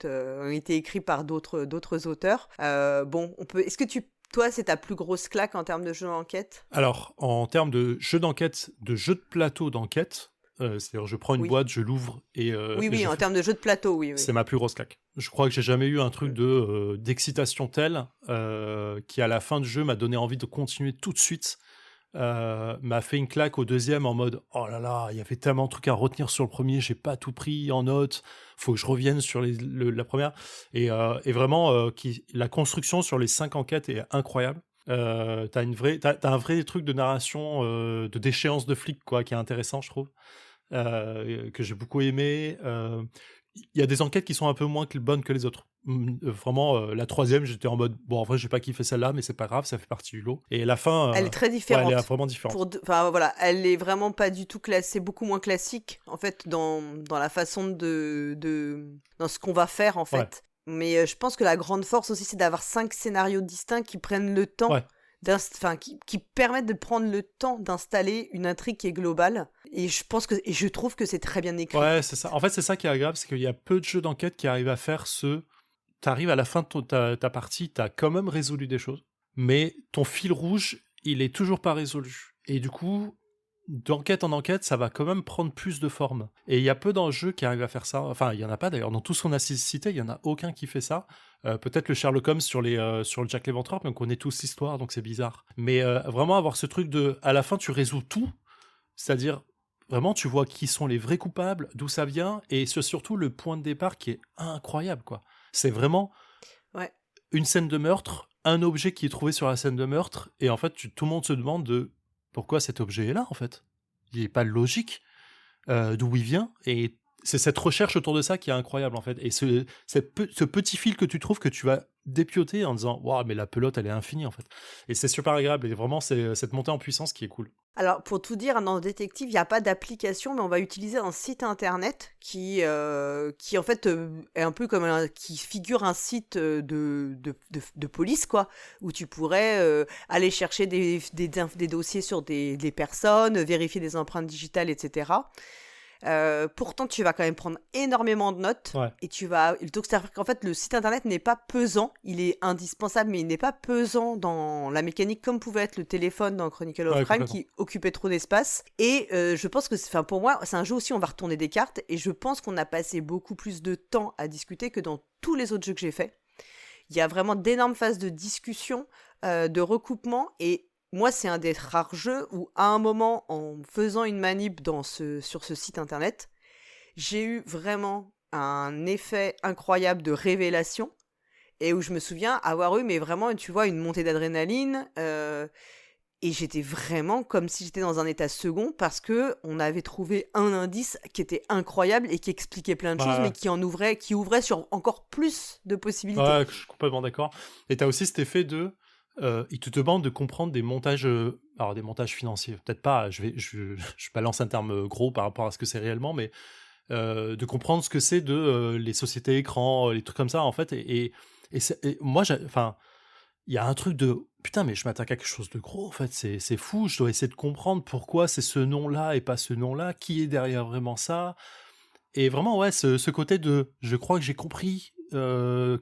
S2: par d'autres auteurs. Est-ce que toi, c'est ta plus grosse claque en termes de jeu d'enquête?
S3: Alors, en termes de jeu d'enquête, de jeu de plateau d'enquête, c'est-à-dire je prends une boîte, je l'ouvre et
S2: oui, en termes de jeu de plateau, oui.
S3: C'est ma plus grosse claque. Je crois que j'ai jamais eu un truc d'excitation telle qui à la fin du jeu m'a donné envie de continuer tout de suite. M'a fait une claque au deuxième en mode oh là là, il y avait tellement de trucs à retenir sur le premier, j'ai pas tout pris en note, faut que je revienne sur la première, et vraiment la construction sur les 5 enquêtes est incroyable. T'as un vrai truc de narration, de déchéance de flic quoi, qui est intéressant je trouve, que j'ai beaucoup aimé. Il y a des enquêtes qui sont un peu moins bonnes que les autres. Vraiment, la troisième, j'étais en mode bon, en vrai, j'ai pas kiffé celle-là, mais c'est pas grave, ça fait partie du lot. Et la fin,
S2: elle est très différente.
S3: Ouais, elle est vraiment différente.
S2: Elle est vraiment pas du tout classée, beaucoup moins classique en fait dans la façon dans ce qu'on va faire en fait. Ouais. Mais je pense que la grande force aussi, c'est d'avoir 5 scénarios distincts qui prennent le temps qui permettent de prendre le temps d'installer une intrigue qui est globale. Et je trouve que c'est très bien écrit.
S3: Ouais, c'est ça. En fait, c'est ça qui est agréable, c'est qu'il y a peu de jeux d'enquête qui arrivent à faire t'arrives à la fin de ta partie, t'as quand même résolu des choses, mais ton fil rouge, il est toujours pas résolu. Et du coup, d'enquête en enquête, ça va quand même prendre plus de forme. Et il y a peu d'enjeux qui arrivent à faire ça. Enfin, il y en a pas d'ailleurs. Dans tout ce qu'on a cité, il y en a aucun qui fait ça. Peut-être le Sherlock Holmes sur le Jack l'Éventreur, mais on connaît tous l'histoire, donc c'est bizarre. Mais vraiment avoir ce truc à la fin, tu résous tout. C'est-à-dire, vraiment, tu vois qui sont les vrais coupables, d'où ça vient, et surtout le point de départ qui est incroyable, quoi. C'est vraiment
S2: Ouais.
S3: une scène de meurtre, un objet qui est trouvé sur la scène de meurtre, et en fait, tout le monde se demande pourquoi cet objet est là, en fait. Il n'est pas logique d'où il vient, et c'est cette recherche autour de ça qui est incroyable, en fait. Et ce petit fil que tu trouves que tu vas dépioter en disant « Waouh, mais la pelote, elle est infinie, en fait. » Et c'est super agréable, et vraiment, c'est cette montée en puissance qui est cool.
S2: Alors, pour tout dire, dans Détective, il n'y a pas d'application, mais on va utiliser un site internet qui en fait, est un peu comme qui figure un site de police, quoi, où tu pourrais aller chercher des dossiers sur des personnes, vérifier des empreintes digitales, etc. Pourtant, tu vas quand même prendre énormément de notes.
S3: Ouais.
S2: Et donc, c'est-à-dire qu'en fait, le site internet n'est pas pesant. Il est indispensable, mais il n'est pas pesant dans la mécanique comme pouvait être le téléphone dans Chronicle of Crime qui occupait trop d'espace. Et je pense que, pour moi, c'est un jeu aussi, on va retourner des cartes. Et je pense qu'on a passé beaucoup plus de temps à discuter que dans tous les autres jeux que j'ai faits. Il y a vraiment d'énormes phases de discussion, de recoupement. Et moi, c'est un des rares jeux où, à un moment, en faisant une manip sur ce site internet, j'ai eu vraiment un effet incroyable de révélation et où je me souviens avoir eu, mais vraiment, tu vois, une montée d'adrénaline et j'étais vraiment comme si j'étais dans un état second parce que on avait trouvé un indice qui était incroyable et qui expliquait plein de choses, mais qui ouvrait sur encore plus de possibilités.
S3: Ouais, je suis complètement d'accord. Et t'as aussi cet effet il te demande de comprendre des montages, alors des montages financiers, peut-être pas, je balance un terme gros par rapport à ce que c'est réellement, mais de comprendre ce que c'est les sociétés écrans, les trucs comme ça, en fait, et moi, il y a un truc putain, mais je m'attaque à quelque chose de gros, en fait, c'est fou, je dois essayer de comprendre pourquoi c'est ce nom-là et pas ce nom-là, qui est derrière vraiment ça, et vraiment, ouais, ce côté je crois que j'ai compris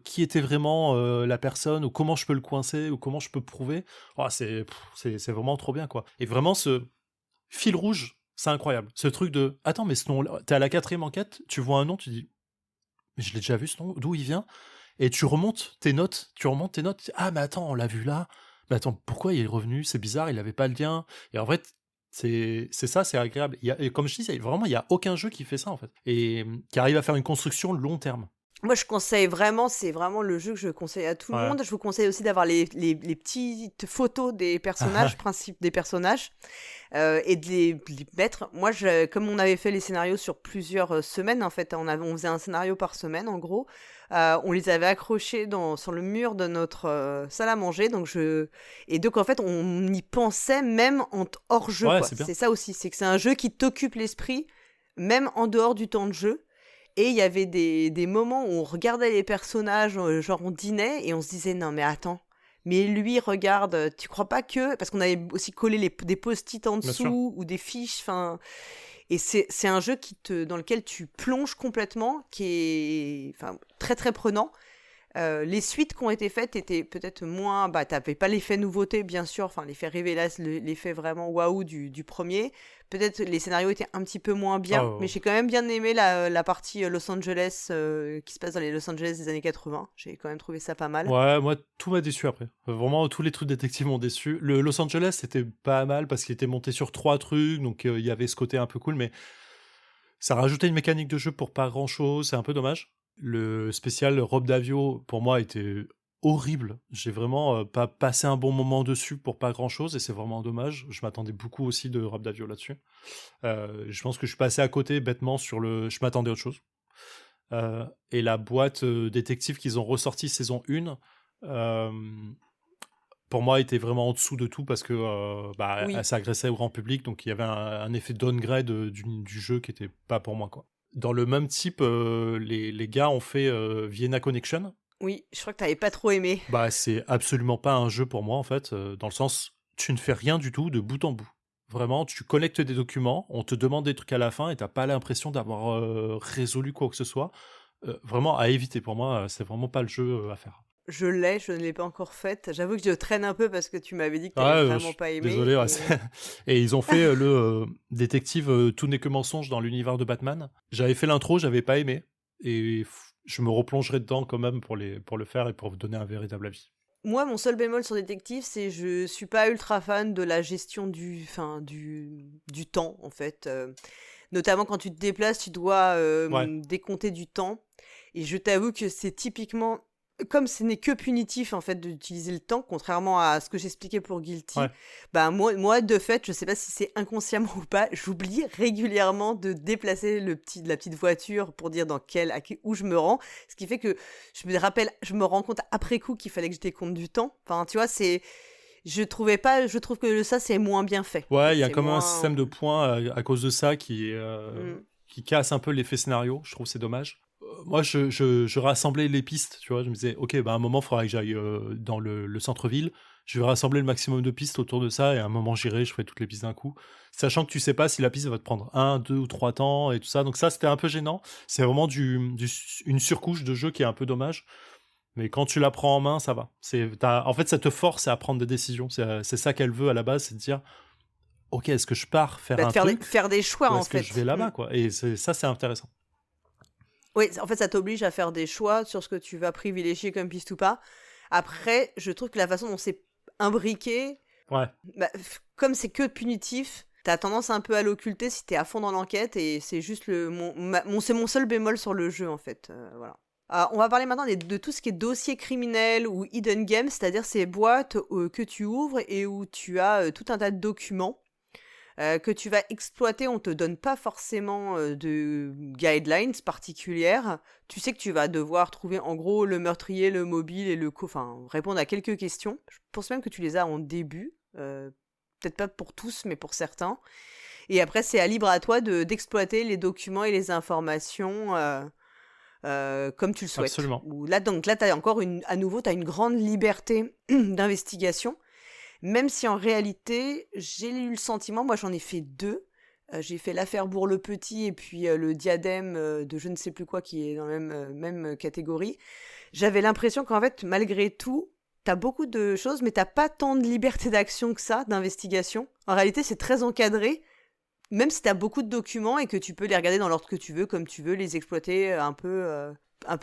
S3: qui était vraiment la personne, ou comment je peux le coincer, ou comment je peux prouver. Oh, c'est vraiment trop bien, quoi. Et vraiment, ce fil rouge, c'est incroyable. Ce truc attends, mais ce nom-là, t'es à la 4e enquête, tu vois un nom, tu dis, mais je l'ai déjà vu ce nom, d'où il vient? Et tu remontes tes notes, ah, mais attends, on l'a vu là, mais attends, pourquoi il est revenu? C'est bizarre, il avait pas le lien. Et en fait, c'est ça, c'est agréable. Et comme je dis, vraiment, il y a aucun jeu qui fait ça, en fait, et qui arrive à faire une construction long terme.
S2: Moi, je conseille vraiment, c'est vraiment le jeu que je conseille à tout le monde. Je vous conseille aussi d'avoir les petites photos des personnages, principes des personnages, et de les mettre. Moi, comme on avait fait les scénarios sur plusieurs semaines, en fait, on faisait un scénario par semaine, en gros. On les avait accrochés sur le mur de notre salle à manger. Et donc, en fait, on y pensait même hors jeu.
S3: Ouais,
S2: quoi. C'est ça aussi, c'est que c'est un jeu qui t'occupe l'esprit, même en dehors du temps de jeu. Et il y avait des moments où on regardait les personnages, genre on dînait, et on se disait, non mais attends, mais lui, regarde, tu crois pas que... Parce qu'on avait aussi collé des post-it en dessous, ou des fiches, enfin... Et c'est un jeu dans lequel tu plonges complètement, qui est très très prenant. Les suites qui ont été faites étaient peut-être moins... t'avais pas l'effet nouveauté, bien sûr, l'effet révélation, l'effet vraiment waouh du premier. Peut-être les scénarios étaient un petit peu moins bien, mais j'ai quand même bien aimé la partie Los Angeles qui se passe dans les Los Angeles des années 80. J'ai quand même trouvé ça pas mal.
S3: Ouais, moi, tout m'a déçu après. Vraiment, tous les trucs détectives m'ont déçu. Le Los Angeles, c'était pas mal parce qu'il était monté sur 3 trucs, donc il y avait ce côté un peu cool, mais ça rajoutait une mécanique de jeu pour pas grand-chose, c'est un peu dommage. Le spécial Rob Davio, pour moi, était horrible. J'ai vraiment pas passé un bon moment dessus pour pas grand-chose, et c'est vraiment dommage. Je m'attendais beaucoup aussi de Rob Davio là-dessus. Je pense que je suis passé à côté bêtement je m'attendais à autre chose. Et la boîte détective qu'ils ont ressorti saison 1, pour moi, était vraiment en dessous de tout parce que elle s'agressait au grand public, donc il y avait un effet downgrade du jeu qui était pas pour moi, quoi. Dans le même type, les gars ont fait Vienna Connection,
S2: Oui, je crois que t'avais pas trop aimé.
S3: Bah, c'est absolument pas un jeu pour moi, en fait, dans le sens, tu ne fais rien du tout de bout en bout. Vraiment, tu connectes des documents, on te demande des trucs à la fin et t'as pas l'impression d'avoir résolu quoi que ce soit. Vraiment, à éviter pour moi, c'est vraiment pas le jeu à faire.
S2: Je ne l'ai pas encore faite. J'avoue que je traîne un peu parce que tu m'avais dit que
S3: Ah
S2: t'avais
S3: ouais,
S2: vraiment pas aimé.
S3: désolé, ouais,
S2: Et...
S3: et ils ont fait le détective Tout n'est que mensonge dans l'univers de Batman. J'avais fait l'intro, j'avais pas aimé. Et je me replongerai dedans quand même pour le faire et pour vous donner un véritable avis.
S2: Moi, mon seul bémol sur Détective, c'est je suis pas ultra fan de la gestion du temps, en fait. Notamment quand tu te déplaces, tu dois
S3: Ouais,
S2: décompter du temps. Et je t'avoue que c'est typiquement, comme ce n'est que punitif en fait d'utiliser le temps, contrairement à ce que j'expliquais pour Guilty,
S3: ouais.
S2: bah moi de fait, je sais pas si c'est inconsciemment ou pas, j'oublie régulièrement de déplacer la petite voiture pour dire où je me rends, ce qui fait que je me rends compte après coup qu'il fallait que je décompte du temps. Enfin, tu vois, je trouve que ça c'est moins bien fait. En
S3: Ouais,
S2: fait,
S3: il y a
S2: c'est
S3: comme un
S2: moins.
S3: système de points à cause de ça
S2: Mm.
S3: qui casse un peu l'effet scénario. Je trouve que c'est dommage. Moi, je rassemblais les pistes, tu vois. Je me disais, ok, bah, à un moment, il faudra que j'aille dans le centre-ville. Je vais rassembler le maximum de pistes autour de ça et à un moment, j'irai, je ferai toutes les pistes d'un coup. Sachant que tu sais pas si la piste va te prendre 1, 2 ou 3 temps et tout ça. Donc ça, c'était un peu gênant. C'est vraiment une surcouche de jeu qui est un peu dommage. Mais quand tu la prends en main, ça va. En fait, ça te force à prendre des décisions. C'est ça qu'elle veut à la base, c'est de dire, ok, est-ce que je pars faire
S2: Bah,
S3: un truc
S2: faire des choix
S3: ou
S2: en
S3: est-ce que je vais
S2: fait.
S3: là-bas, quoi. Et ça, c'est intéressant.
S2: Oui, en fait, ça t'oblige à faire des choix sur ce que tu vas privilégier comme piste ou pas. Après, je trouve que la façon dont c'est imbriqué,
S3: Ouais,
S2: bah, comme c'est que punitif, t'as tendance un peu à l'occulter si t'es à fond dans l'enquête et c'est juste c'est mon seul bémol sur le jeu en fait. Voilà. On va parler maintenant de tout ce qui est dossier criminel ou hidden game, c'est-à-dire ces boîtes que tu ouvres et où tu as tout un tas de documents que tu vas exploiter. On te donne pas forcément de guidelines particulières. Tu sais que tu vas devoir trouver en gros le meurtrier, le mobile et enfin répondre à quelques questions. Je pense même que tu les as en début. Peut-être pas pour tous, mais pour certains. Et après, c'est libre à toi d'exploiter les documents et les informations comme tu le souhaites.
S3: absolument.
S2: Donc là, à nouveau, tu as une grande liberté d'investigation. Même si en réalité, j'ai eu le sentiment, moi j'en ai fait 2. J'ai fait l'affaire Bourg-le-Petit et puis le diadème de je ne sais plus quoi qui est dans la même catégorie. J'avais l'impression qu'en fait, malgré tout, t'as beaucoup de choses, mais t'as pas tant de liberté d'action que ça, d'investigation. En réalité, c'est très encadré, même si t'as beaucoup de documents et que tu peux les regarder dans l'ordre que tu veux, comme tu veux, les exploiter un peu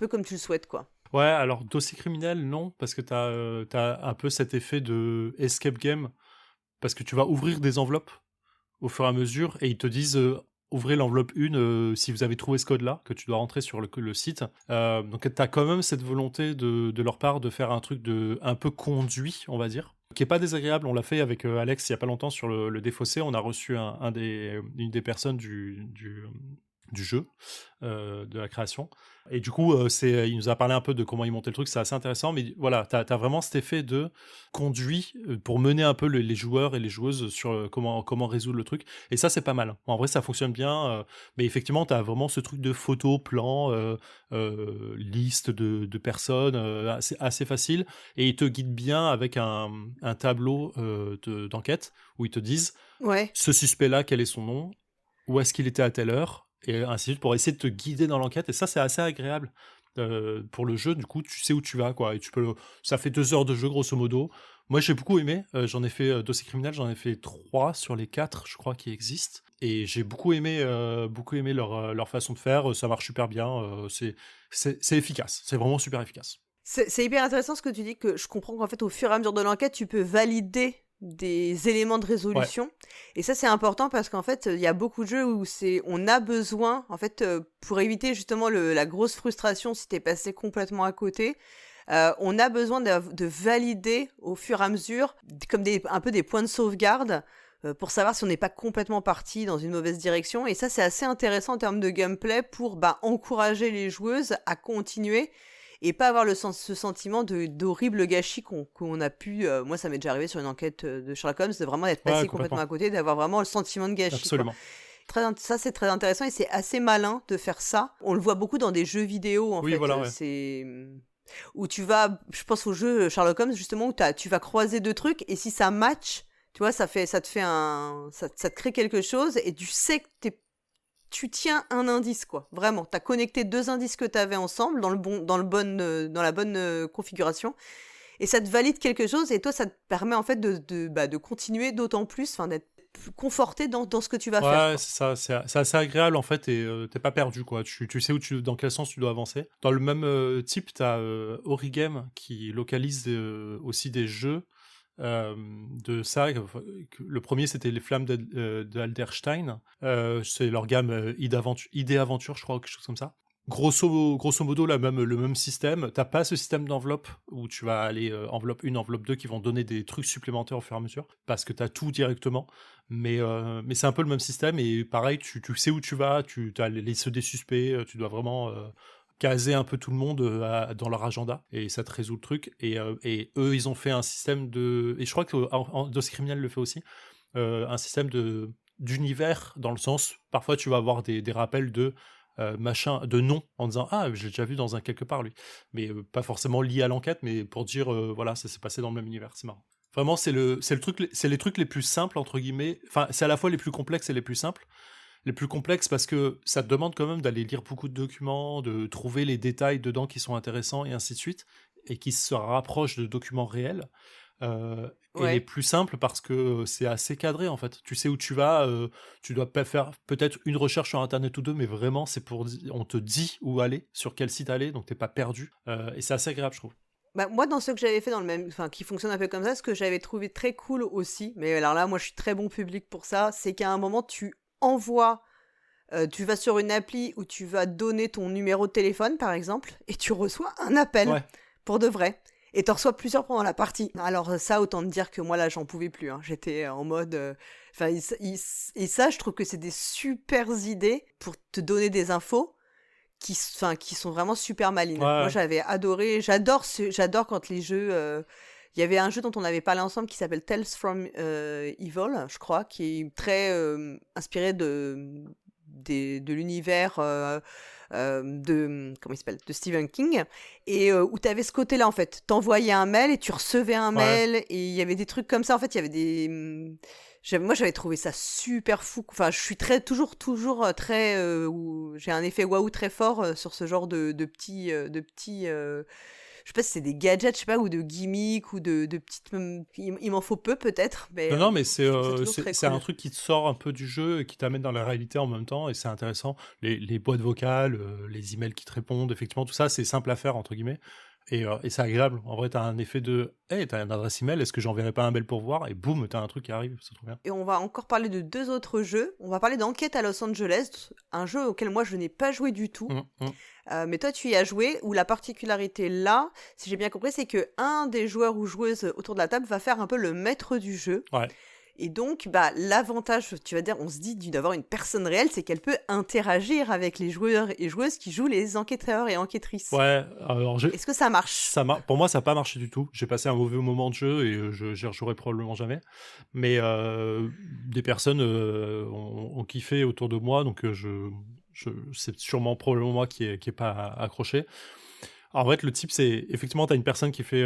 S2: comme tu le souhaites, quoi.
S3: Ouais, alors dossier criminel, non, parce que t'as un peu cet effet de escape game, parce que tu vas ouvrir des enveloppes au fur et à mesure, et ils te disent ouvrez l'enveloppe 1 si vous avez trouvé ce code-là, que tu dois rentrer sur le site. Donc t'as quand même cette volonté de leur part de faire un truc un peu conduit, on va dire, qui est pas désagréable. On l'a fait avec Alex il y a pas longtemps sur le Défaussé. On a reçu une des personnes du jeu, de la création. Et du coup, il nous a parlé un peu de comment il montait le truc, c'est assez intéressant, mais voilà, t'as vraiment cet effet de conduit pour mener un peu les joueurs et les joueuses sur comment résoudre le truc. Et ça, c'est pas mal. En vrai, ça fonctionne bien, mais effectivement, t'as vraiment ce truc de photo, plan, liste de personnes, assez facile, et ils te guident bien avec un tableau d'enquête où ils te disent,
S2: Ouais.
S3: ce suspect-là, quel est son nom, où est-ce qu'il était à telle heure, et ainsi de suite, pour essayer de te guider dans l'enquête. Et ça, c'est assez agréable pour le jeu. Du coup, tu sais où tu vas, quoi. Et ça fait 2 heures de jeu, grosso modo. Moi, j'ai beaucoup aimé. J'en ai fait Dossier criminel, j'en ai fait 3 sur les 4, je crois, qui existent. Et j'ai beaucoup aimé leur façon de faire. Ça marche super bien. C'est efficace. C'est vraiment super efficace.
S2: C'est hyper intéressant ce que tu dis, que je comprends qu'en fait, au fur et à mesure de l'enquête, tu peux valider des éléments de résolution. Ouais. Et ça, c'est important parce qu'en fait, il y a beaucoup de jeux où on a besoin, en fait, pour éviter justement la grosse frustration si t'es passé complètement à côté, on a besoin de valider au fur et à mesure, comme un peu des points de sauvegarde, pour savoir si on n'est pas complètement parti dans une mauvaise direction. Et ça, c'est assez intéressant en termes de gameplay pour encourager les joueuses à continuer et pas avoir ce sentiment d'horrible gâchis qu'on a pu... moi, ça m'est déjà arrivé sur une enquête de Sherlock Holmes, de vraiment être passé complètement à côté, d'avoir vraiment le sentiment de gâchis.
S3: Absolument.
S2: Ça, c'est très intéressant et c'est assez malin de faire ça. On le voit beaucoup dans des jeux vidéo, en fait.
S3: Voilà, ouais.
S2: Où je pense au jeu Sherlock Holmes, justement, où tu vas croiser deux trucs, et si ça match, tu vois, ça te fait ça te crée quelque chose, et tu sais que tu tiens un indice, quoi. Vraiment, t'as connecté deux indices que t'avais ensemble dans la bonne configuration, et ça te valide quelque chose, et toi, ça te permet en fait de continuer d'autant plus, enfin, d'être plus conforté dans ce que tu vas faire,
S3: Ouais,
S2: quoi.
S3: c'est ça, c'est assez agréable en fait et t'es pas perdu quoi. Tu sais dans quel sens tu dois avancer. Dans le même type, t'as Origame qui localise aussi des jeux de ça. Le premier c'était les Flammes de Alderstein. C'est leur gamme Idée Aventure, je crois, ou quelque chose comme ça. Grosso modo, le même système. T'as pas ce système d'enveloppe où tu vas aller enveloppe 1, enveloppe 2 qui vont donner des trucs supplémentaires au fur et à mesure parce que t'as tout directement. Mais c'est un peu le même système et pareil, tu sais où tu vas, tu as les listes des suspects, tu dois vraiment caser un peu tout le monde dans leur agenda et ça te résout le truc. Et eux, ils ont fait un système de. Et je crois que Dos Criminel le fait aussi, un système d'univers dans le sens, parfois tu vas avoir des rappels machin, de nom en disant ah, j'ai déjà vu dans un quelque part lui. Mais pas forcément lié à l'enquête, mais pour dire voilà, ça s'est passé dans le même univers, c'est marrant. Vraiment, c'est les trucs les plus simples, entre guillemets. Enfin, c'est à la fois les plus complexes et les plus simples. Les plus complexes parce que ça te demande quand même d'aller lire beaucoup de documents, de trouver les détails dedans qui sont intéressants et ainsi de suite, et qui se rapprochent de documents réels. Et les
S2: Ouais.
S3: plus simples parce que c'est assez cadré en fait. Tu sais où tu vas, tu dois pas faire peut-être une recherche sur internet ou deux, mais vraiment c'est on te dit où aller, sur quel site aller, donc t'es pas perdu. Et c'est assez agréable, je trouve.
S2: Bah, moi, dans ceux que j'avais fait dans le même, enfin, qui fonctionnent un peu comme ça, ce que j'avais trouvé très cool aussi, mais alors là, moi, je suis très bon public pour ça, c'est qu'à un moment, tu vas sur une appli où tu vas donner ton numéro de téléphone, par exemple, et tu reçois un appel,
S3: Ouais.
S2: pour de vrai. Et t'en reçois plusieurs pendant la partie. Alors ça, autant te dire que moi, là, j'en pouvais plus, hein. J'étais en mode... Enfin, et ça, je trouve que c'est des super idées pour te donner des infos qui sont vraiment super malines. Moi,
S3: Ouais.
S2: j'avais adoré, j'adore quand les jeux. Il y avait un jeu dont on avait parlé ensemble qui s'appelle Tales from Evil, je crois, qui est très inspiré de l'univers comment il s'appelle, de Stephen King, et où tu avais ce côté-là en fait. T'envoyais un mail et tu recevais un
S3: Ouais.
S2: mail, et il y avait des trucs comme ça. En fait, il y avait moi, j'avais trouvé ça super fou. Enfin, je suis toujours très. J'ai un effet waouh très fort sur ce genre de petits. Je sais pas si c'est des gadgets, je sais pas, ou de gimmicks, ou de petites. Il m'en faut peu peut-être, mais
S3: Non, mais
S2: je trouve ça toujours très
S3: c'est un
S2: cool.
S3: truc qui te sort un peu du jeu et qui t'amène dans la réalité en même temps, et c'est intéressant. Les boîtes vocales, les emails qui te répondent, effectivement, tout ça, c'est simple à faire, entre guillemets. Et c'est agréable. En vrai, t'as un effet de hey, t'as une adresse email, est-ce que j'enverrai pas un mail pour voir? Et boum, t'as un truc qui arrive, c'est trop bien.
S2: Et on va encore parler de deux autres jeux. On va parler d'Enquête à Los Angeles, un jeu auquel moi je n'ai pas joué du tout.
S3: Mm.
S2: Mais toi, tu y as joué, où la particularité là, si j'ai bien compris, c'est que un des joueurs ou joueuses autour de la table va faire un peu le maître du jeu.
S3: Ouais.
S2: Et donc, bah, l'avantage, tu vas dire, on se dit d'avoir une personne réelle, c'est qu'elle peut interagir avec les joueurs et joueuses qui jouent les enquêteurs et enquêtrices.
S3: Ouais, alors
S2: Est-ce que ça marche?
S3: pour moi, ça n'a pas marché du tout. J'ai passé un mauvais moment de jeu et j'y rejouerai probablement jamais. Mais des personnes ont kiffé autour de moi, donc c'est sûrement probablement moi qui est pas accroché. Alors, en fait, le type, c'est effectivement, tu as une personne qui fait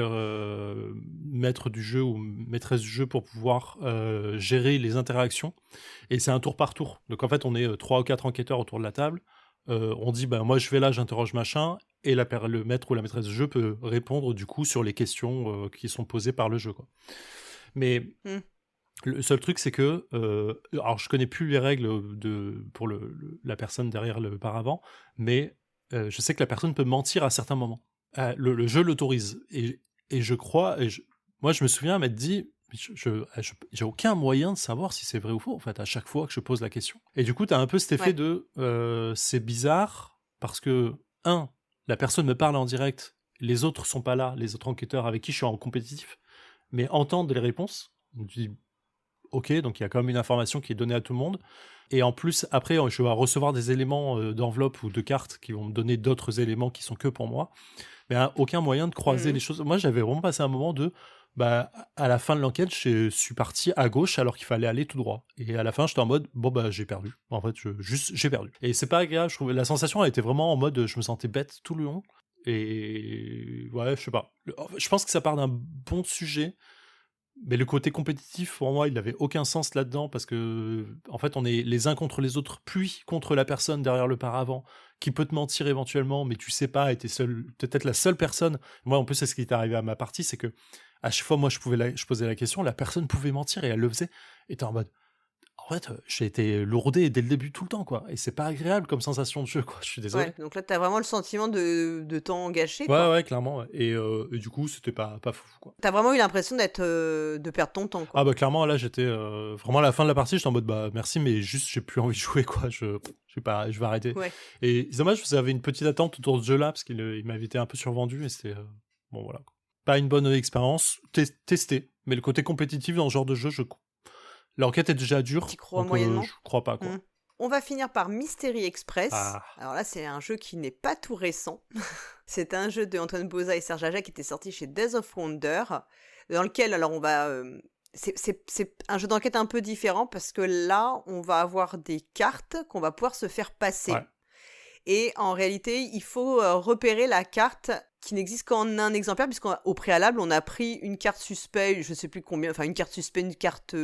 S3: maître du jeu ou maîtresse du jeu pour pouvoir gérer les interactions. Et c'est un tour par tour. Donc, en fait, on est 3 ou 4 enquêteurs autour de la table. On dit, bah, moi, je vais là, j'interroge machin. Et le maître ou la maîtresse du jeu peut répondre, du coup, sur les questions qui sont posées par le jeu, quoi. Mais
S2: Hmm.
S3: le seul truc, c'est que... alors, je connais plus les règles pour la personne derrière le paravent, mais je sais que la personne peut mentir à certains moments. Le jeu l'autorise. Et je crois... moi, je me souviens m'être dit... J'ai aucun moyen de savoir si c'est vrai ou faux, en fait, à chaque fois que je pose la question. Et du coup, tu as un peu cet effet
S2: Ouais.
S3: c'est bizarre, parce que, la personne me parle en direct, les autres sont pas là, les autres enquêteurs avec qui je suis en compétitif, mais entendent les réponses. Donc, tu dis, ok, donc il y a quand même une information qui est donnée à tout le monde. Et en plus, après, je vais recevoir des éléments d'enveloppe ou de cartes qui vont me donner d'autres éléments qui sont que pour moi. Mais aucun moyen de croiser les choses. Moi, j'avais vraiment passé un moment bah, à la fin de l'enquête, je suis parti à gauche alors qu'il fallait aller tout droit. Et à la fin, j'étais en mode, bon, bah, j'ai perdu. En fait, j'ai perdu. Et c'est pas agréable, je trouve. La sensation, elle était vraiment en mode, je me sentais bête tout le long. Et ouais, je sais pas. Je pense que ça part d'un bon sujet, mais le côté compétitif, pour moi, il n'avait aucun sens là-dedans parce que, en fait, on est les uns contre les autres, puis contre la personne derrière le paravent qui peut te mentir éventuellement, mais tu sais pas, et t'es peut-être la seule personne. Moi, en plus, c'est ce qui est arrivé à ma partie, c'est que à chaque fois, moi, je posais la question, la personne pouvait mentir et elle le faisait. Et t'es en mode, en fait, j'ai été lourdé dès le début tout le temps, quoi. Et c'est pas agréable comme sensation de jeu, quoi. Je suis désolé.
S2: Ouais, donc là, t'as vraiment le sentiment de temps gâché,
S3: Ouais,
S2: quoi.
S3: ouais, clairement. Ouais. Et du coup, c'était pas fou, quoi.
S2: T'as vraiment eu l'impression de perdre ton temps, quoi.
S3: Ah bah clairement, là, j'étais vraiment à la fin de la partie, j'étais en mode bah merci, mais juste j'ai plus envie de jouer, quoi. Je vais arrêter.
S2: Ouais.
S3: Et c'est dommage, vous avez une petite attente autour de ce jeu-là parce qu'il m'avait été un peu survendu et c'était bon voilà, quoi. Pas une bonne expérience. Testé, mais le côté compétitif dans ce genre de jeu, l'enquête est déjà dure.
S2: T'y crois
S3: donc,
S2: moyennement
S3: je crois pas, quoi.
S2: On va finir par Mystery Express.
S3: Ah.
S2: Alors là, c'est un jeu qui n'est pas tout récent. C'est un jeu de Antoine Boza et Serge Aja qui était sorti chez Days of Wonder, dans lequel, alors on va... c'est un jeu d'enquête un peu différent parce que là, on va avoir des cartes qu'on va pouvoir se faire passer.
S3: Ouais.
S2: Et en réalité, il faut repérer la carte qui n'existe qu'en un exemplaire, puisqu'au préalable, on a pris une carte suspect, je sais plus combien, enfin une carte suspect, une carte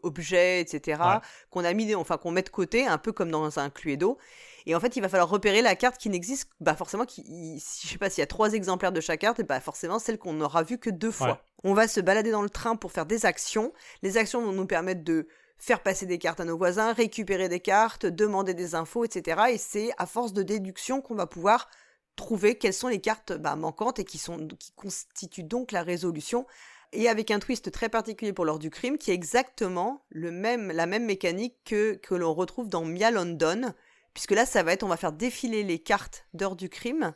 S2: objet, etc.,
S3: Ouais.
S2: qu'on a mis, enfin qu'on met de côté, un peu comme dans un Cluedo. Et en fait, il va falloir repérer la carte qui n'existe, bah forcément, je sais pas, s'il y a 3 exemplaires de chaque carte, et bah forcément celle qu'on n'aura vue que 2 fois.
S3: Ouais.
S2: On va se balader dans le train pour faire des actions. Les actions vont nous permettre de faire passer des cartes à nos voisins, récupérer des cartes, demander des infos, etc. Et c'est à force de déduction qu'on va pouvoir trouver quelles sont les cartes manquantes et qui constituent donc la résolution. Et avec un twist très particulier pour l'heure du crime, qui est exactement la même mécanique que l'on retrouve dans Mia London, puisque là, on va faire défiler les cartes d'heure du crime,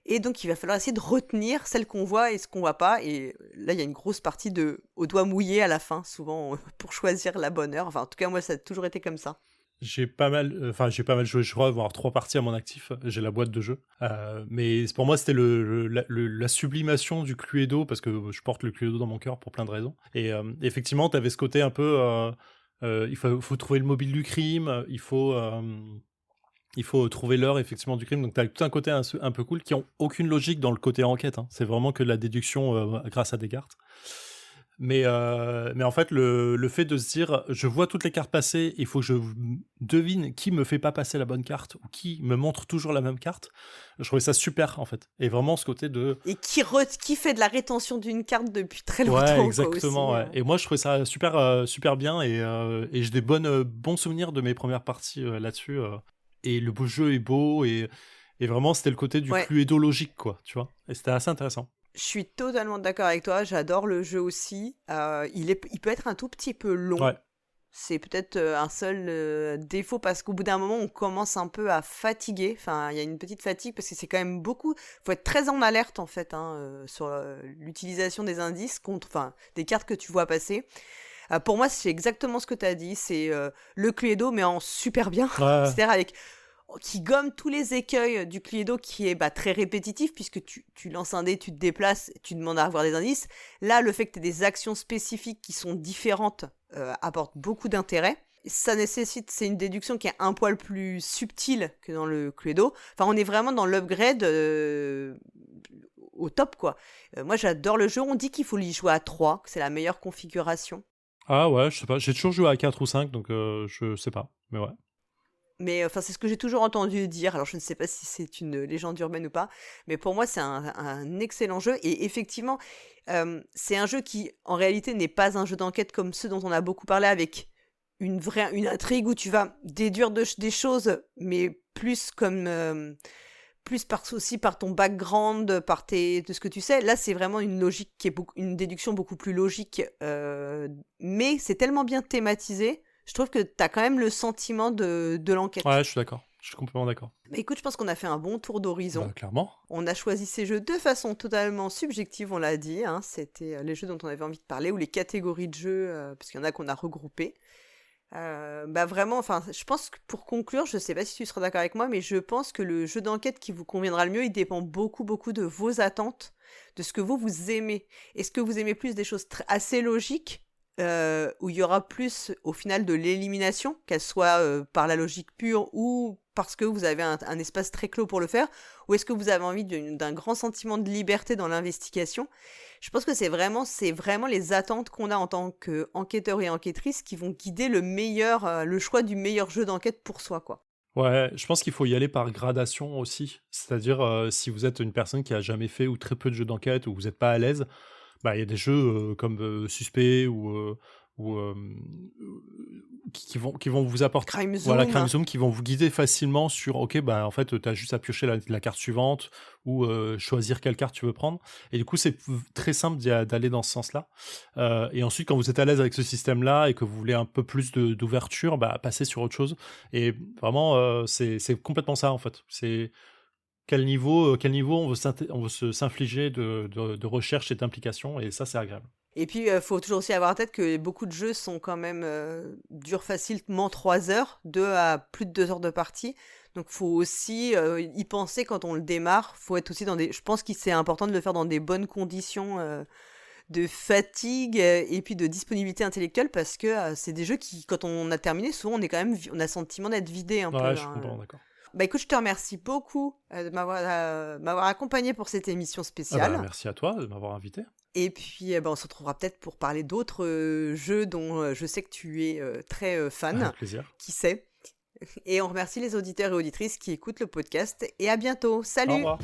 S2: et donc il va falloir essayer de retenir celles qu'on voit et ce qu'on voit pas, et là, il y a une grosse partie au doigt mouillé à la fin, souvent, pour choisir la bonne heure. Enfin, en tout cas, moi, ça a toujours été comme ça.
S3: J'ai pas mal joué, je crois avoir 3 parties à mon actif. J'ai la boîte de jeu, mais pour moi c'était la sublimation du Cluedo parce que je porte le Cluedo dans mon cœur pour plein de raisons. Et effectivement, t'avais ce côté un peu, il faut trouver le mobile du crime, il faut trouver l'heure effectivement du crime. Donc t'as tout un côté un peu cool qui ont aucune logique dans le côté enquête. Hein. C'est vraiment que de la déduction grâce à des cartes. Mais en fait, le fait de se dire, je vois toutes les cartes passer, il faut que je devine qui me fait pas passer la bonne carte ou qui me montre toujours la même carte, je trouvais ça super en fait. Et vraiment ce côté de...
S2: Et qui fait de la rétention d'une carte depuis très longtemps.
S3: Ouais, exactement.
S2: Quoi, aussi,
S3: ouais. Et moi, je trouvais ça super bien et j'ai des bons souvenirs de mes premières parties là-dessus. Et le beau jeu est beau et vraiment, c'était le côté du Cluedo logique, quoi, tu vois. Et c'était assez intéressant.
S2: Je suis totalement d'accord avec toi, j'adore le jeu aussi. Il peut être un tout petit peu long.
S3: Ouais.
S2: C'est peut-être un seul défaut parce qu'au bout d'un moment, on commence un peu à fatiguer. Enfin, il y a une petite fatigue parce que c'est quand même beaucoup. Il faut être très en alerte en fait sur l'utilisation des indices des cartes que tu vois passer. Pour moi, c'est exactement ce que tu as dit. C'est le Cluedo, mais en super bien.
S3: Ouais.
S2: C'est-à-dire qui gomme tous les écueils du Cluedo qui est très répétitif puisque tu lances un dé, tu te déplaces, tu demandes à avoir des indices. Là, le fait que tu aies des actions spécifiques qui sont différentes apporte beaucoup d'intérêt. Ça nécessite, c'est une déduction qui est un poil plus subtile que dans le Cluedo. Enfin, on est vraiment dans l'upgrade au top, quoi. Moi, j'adore le jeu. On dit qu'il faut y jouer à 3, que c'est la meilleure configuration.
S3: Ah ouais, je sais pas. J'ai toujours joué à 4 ou 5, donc je sais pas. Mais ouais.
S2: Mais c'est ce que j'ai toujours entendu dire. Alors, je ne sais pas si c'est une légende urbaine ou pas. Mais pour moi, c'est un excellent jeu. Et effectivement, c'est un jeu qui, en réalité, n'est pas un jeu d'enquête comme ceux dont on a beaucoup parlé avec une intrigue où tu vas déduire des choses, mais plus comme... plus aussi par ton background, de ce que tu sais. Là, c'est vraiment une logique qui est une déduction beaucoup plus logique. Mais c'est tellement bien thématisé. Je trouve que t'as quand même le sentiment de l'enquête.
S3: Ouais, je suis d'accord. Je suis complètement d'accord.
S2: Mais écoute, je pense qu'on a fait un bon tour d'horizon.
S3: Clairement.
S2: On a choisi ces jeux de façon totalement subjective, on l'a dit. Hein. C'était les jeux dont on avait envie de parler, ou les catégories de jeux, parce qu'il y en a qu'on a regroupées. Vraiment, je pense que pour conclure, je sais pas si tu seras d'accord avec moi, mais je pense que le jeu d'enquête qui vous conviendra le mieux, il dépend beaucoup, beaucoup de vos attentes, de ce que vous aimez. Est-ce que vous aimez plus des choses assez logiques, où il y aura plus au final de l'élimination, qu'elle soit par la logique pure ou parce que vous avez un espace très clos pour le faire, ou est-ce que vous avez envie d'un grand sentiment de liberté dans l'investigation? Je pense que c'est vraiment les attentes qu'on a en tant qu'enquêteur et enquêtrice qui vont guider le choix du meilleur jeu d'enquête pour soi, quoi.
S3: Ouais, je pense qu'il faut y aller par gradation aussi. C'est-à-dire, si vous êtes une personne qui a jamais fait ou très peu de jeux d'enquête ou vous n'êtes pas à l'aise, bah, il y a des jeux comme Suspect ou qui vont vous apporter.
S2: Crime
S3: Voilà,
S2: Zoom.
S3: Crime Zoom, qui vont vous guider facilement sur, ok, bah, en fait, tu as juste à piocher la carte suivante ou choisir quelle carte tu veux prendre. Et du coup, c'est très simple d'aller dans ce sens-là. Et ensuite, quand vous êtes à l'aise avec ce système-là et que vous voulez un peu plus d'ouverture, bah, passez sur autre chose. Et vraiment, c'est complètement ça, en fait. C'est quel niveau on veut s'infliger de recherche et d'implication, et ça, c'est agréable.
S2: Et puis, faut toujours aussi avoir en tête que beaucoup de jeux sont quand même durent facilement 3 heures, 2 à plus de 2 heures de partie. Donc, faut aussi y penser quand on le démarre. Faut être aussi je pense que c'est important de le faire dans des bonnes conditions de fatigue et puis de disponibilité intellectuelle, parce que c'est des jeux qui, quand on a terminé, souvent on est quand même, on a le sentiment d'être vidé un peu.
S3: Ouais, je comprends, d'accord.
S2: Bah écoute, je te remercie beaucoup de m'avoir accompagné pour cette émission spéciale.
S3: Merci à toi de m'avoir invité.
S2: Et puis, on se retrouvera peut-être pour parler d'autres jeux dont je sais que tu es très fan.
S3: Avec plaisir.
S2: Qui sait? Et on remercie les auditeurs et auditrices qui écoutent le podcast. Et à bientôt. Salut!
S3: Au revoir.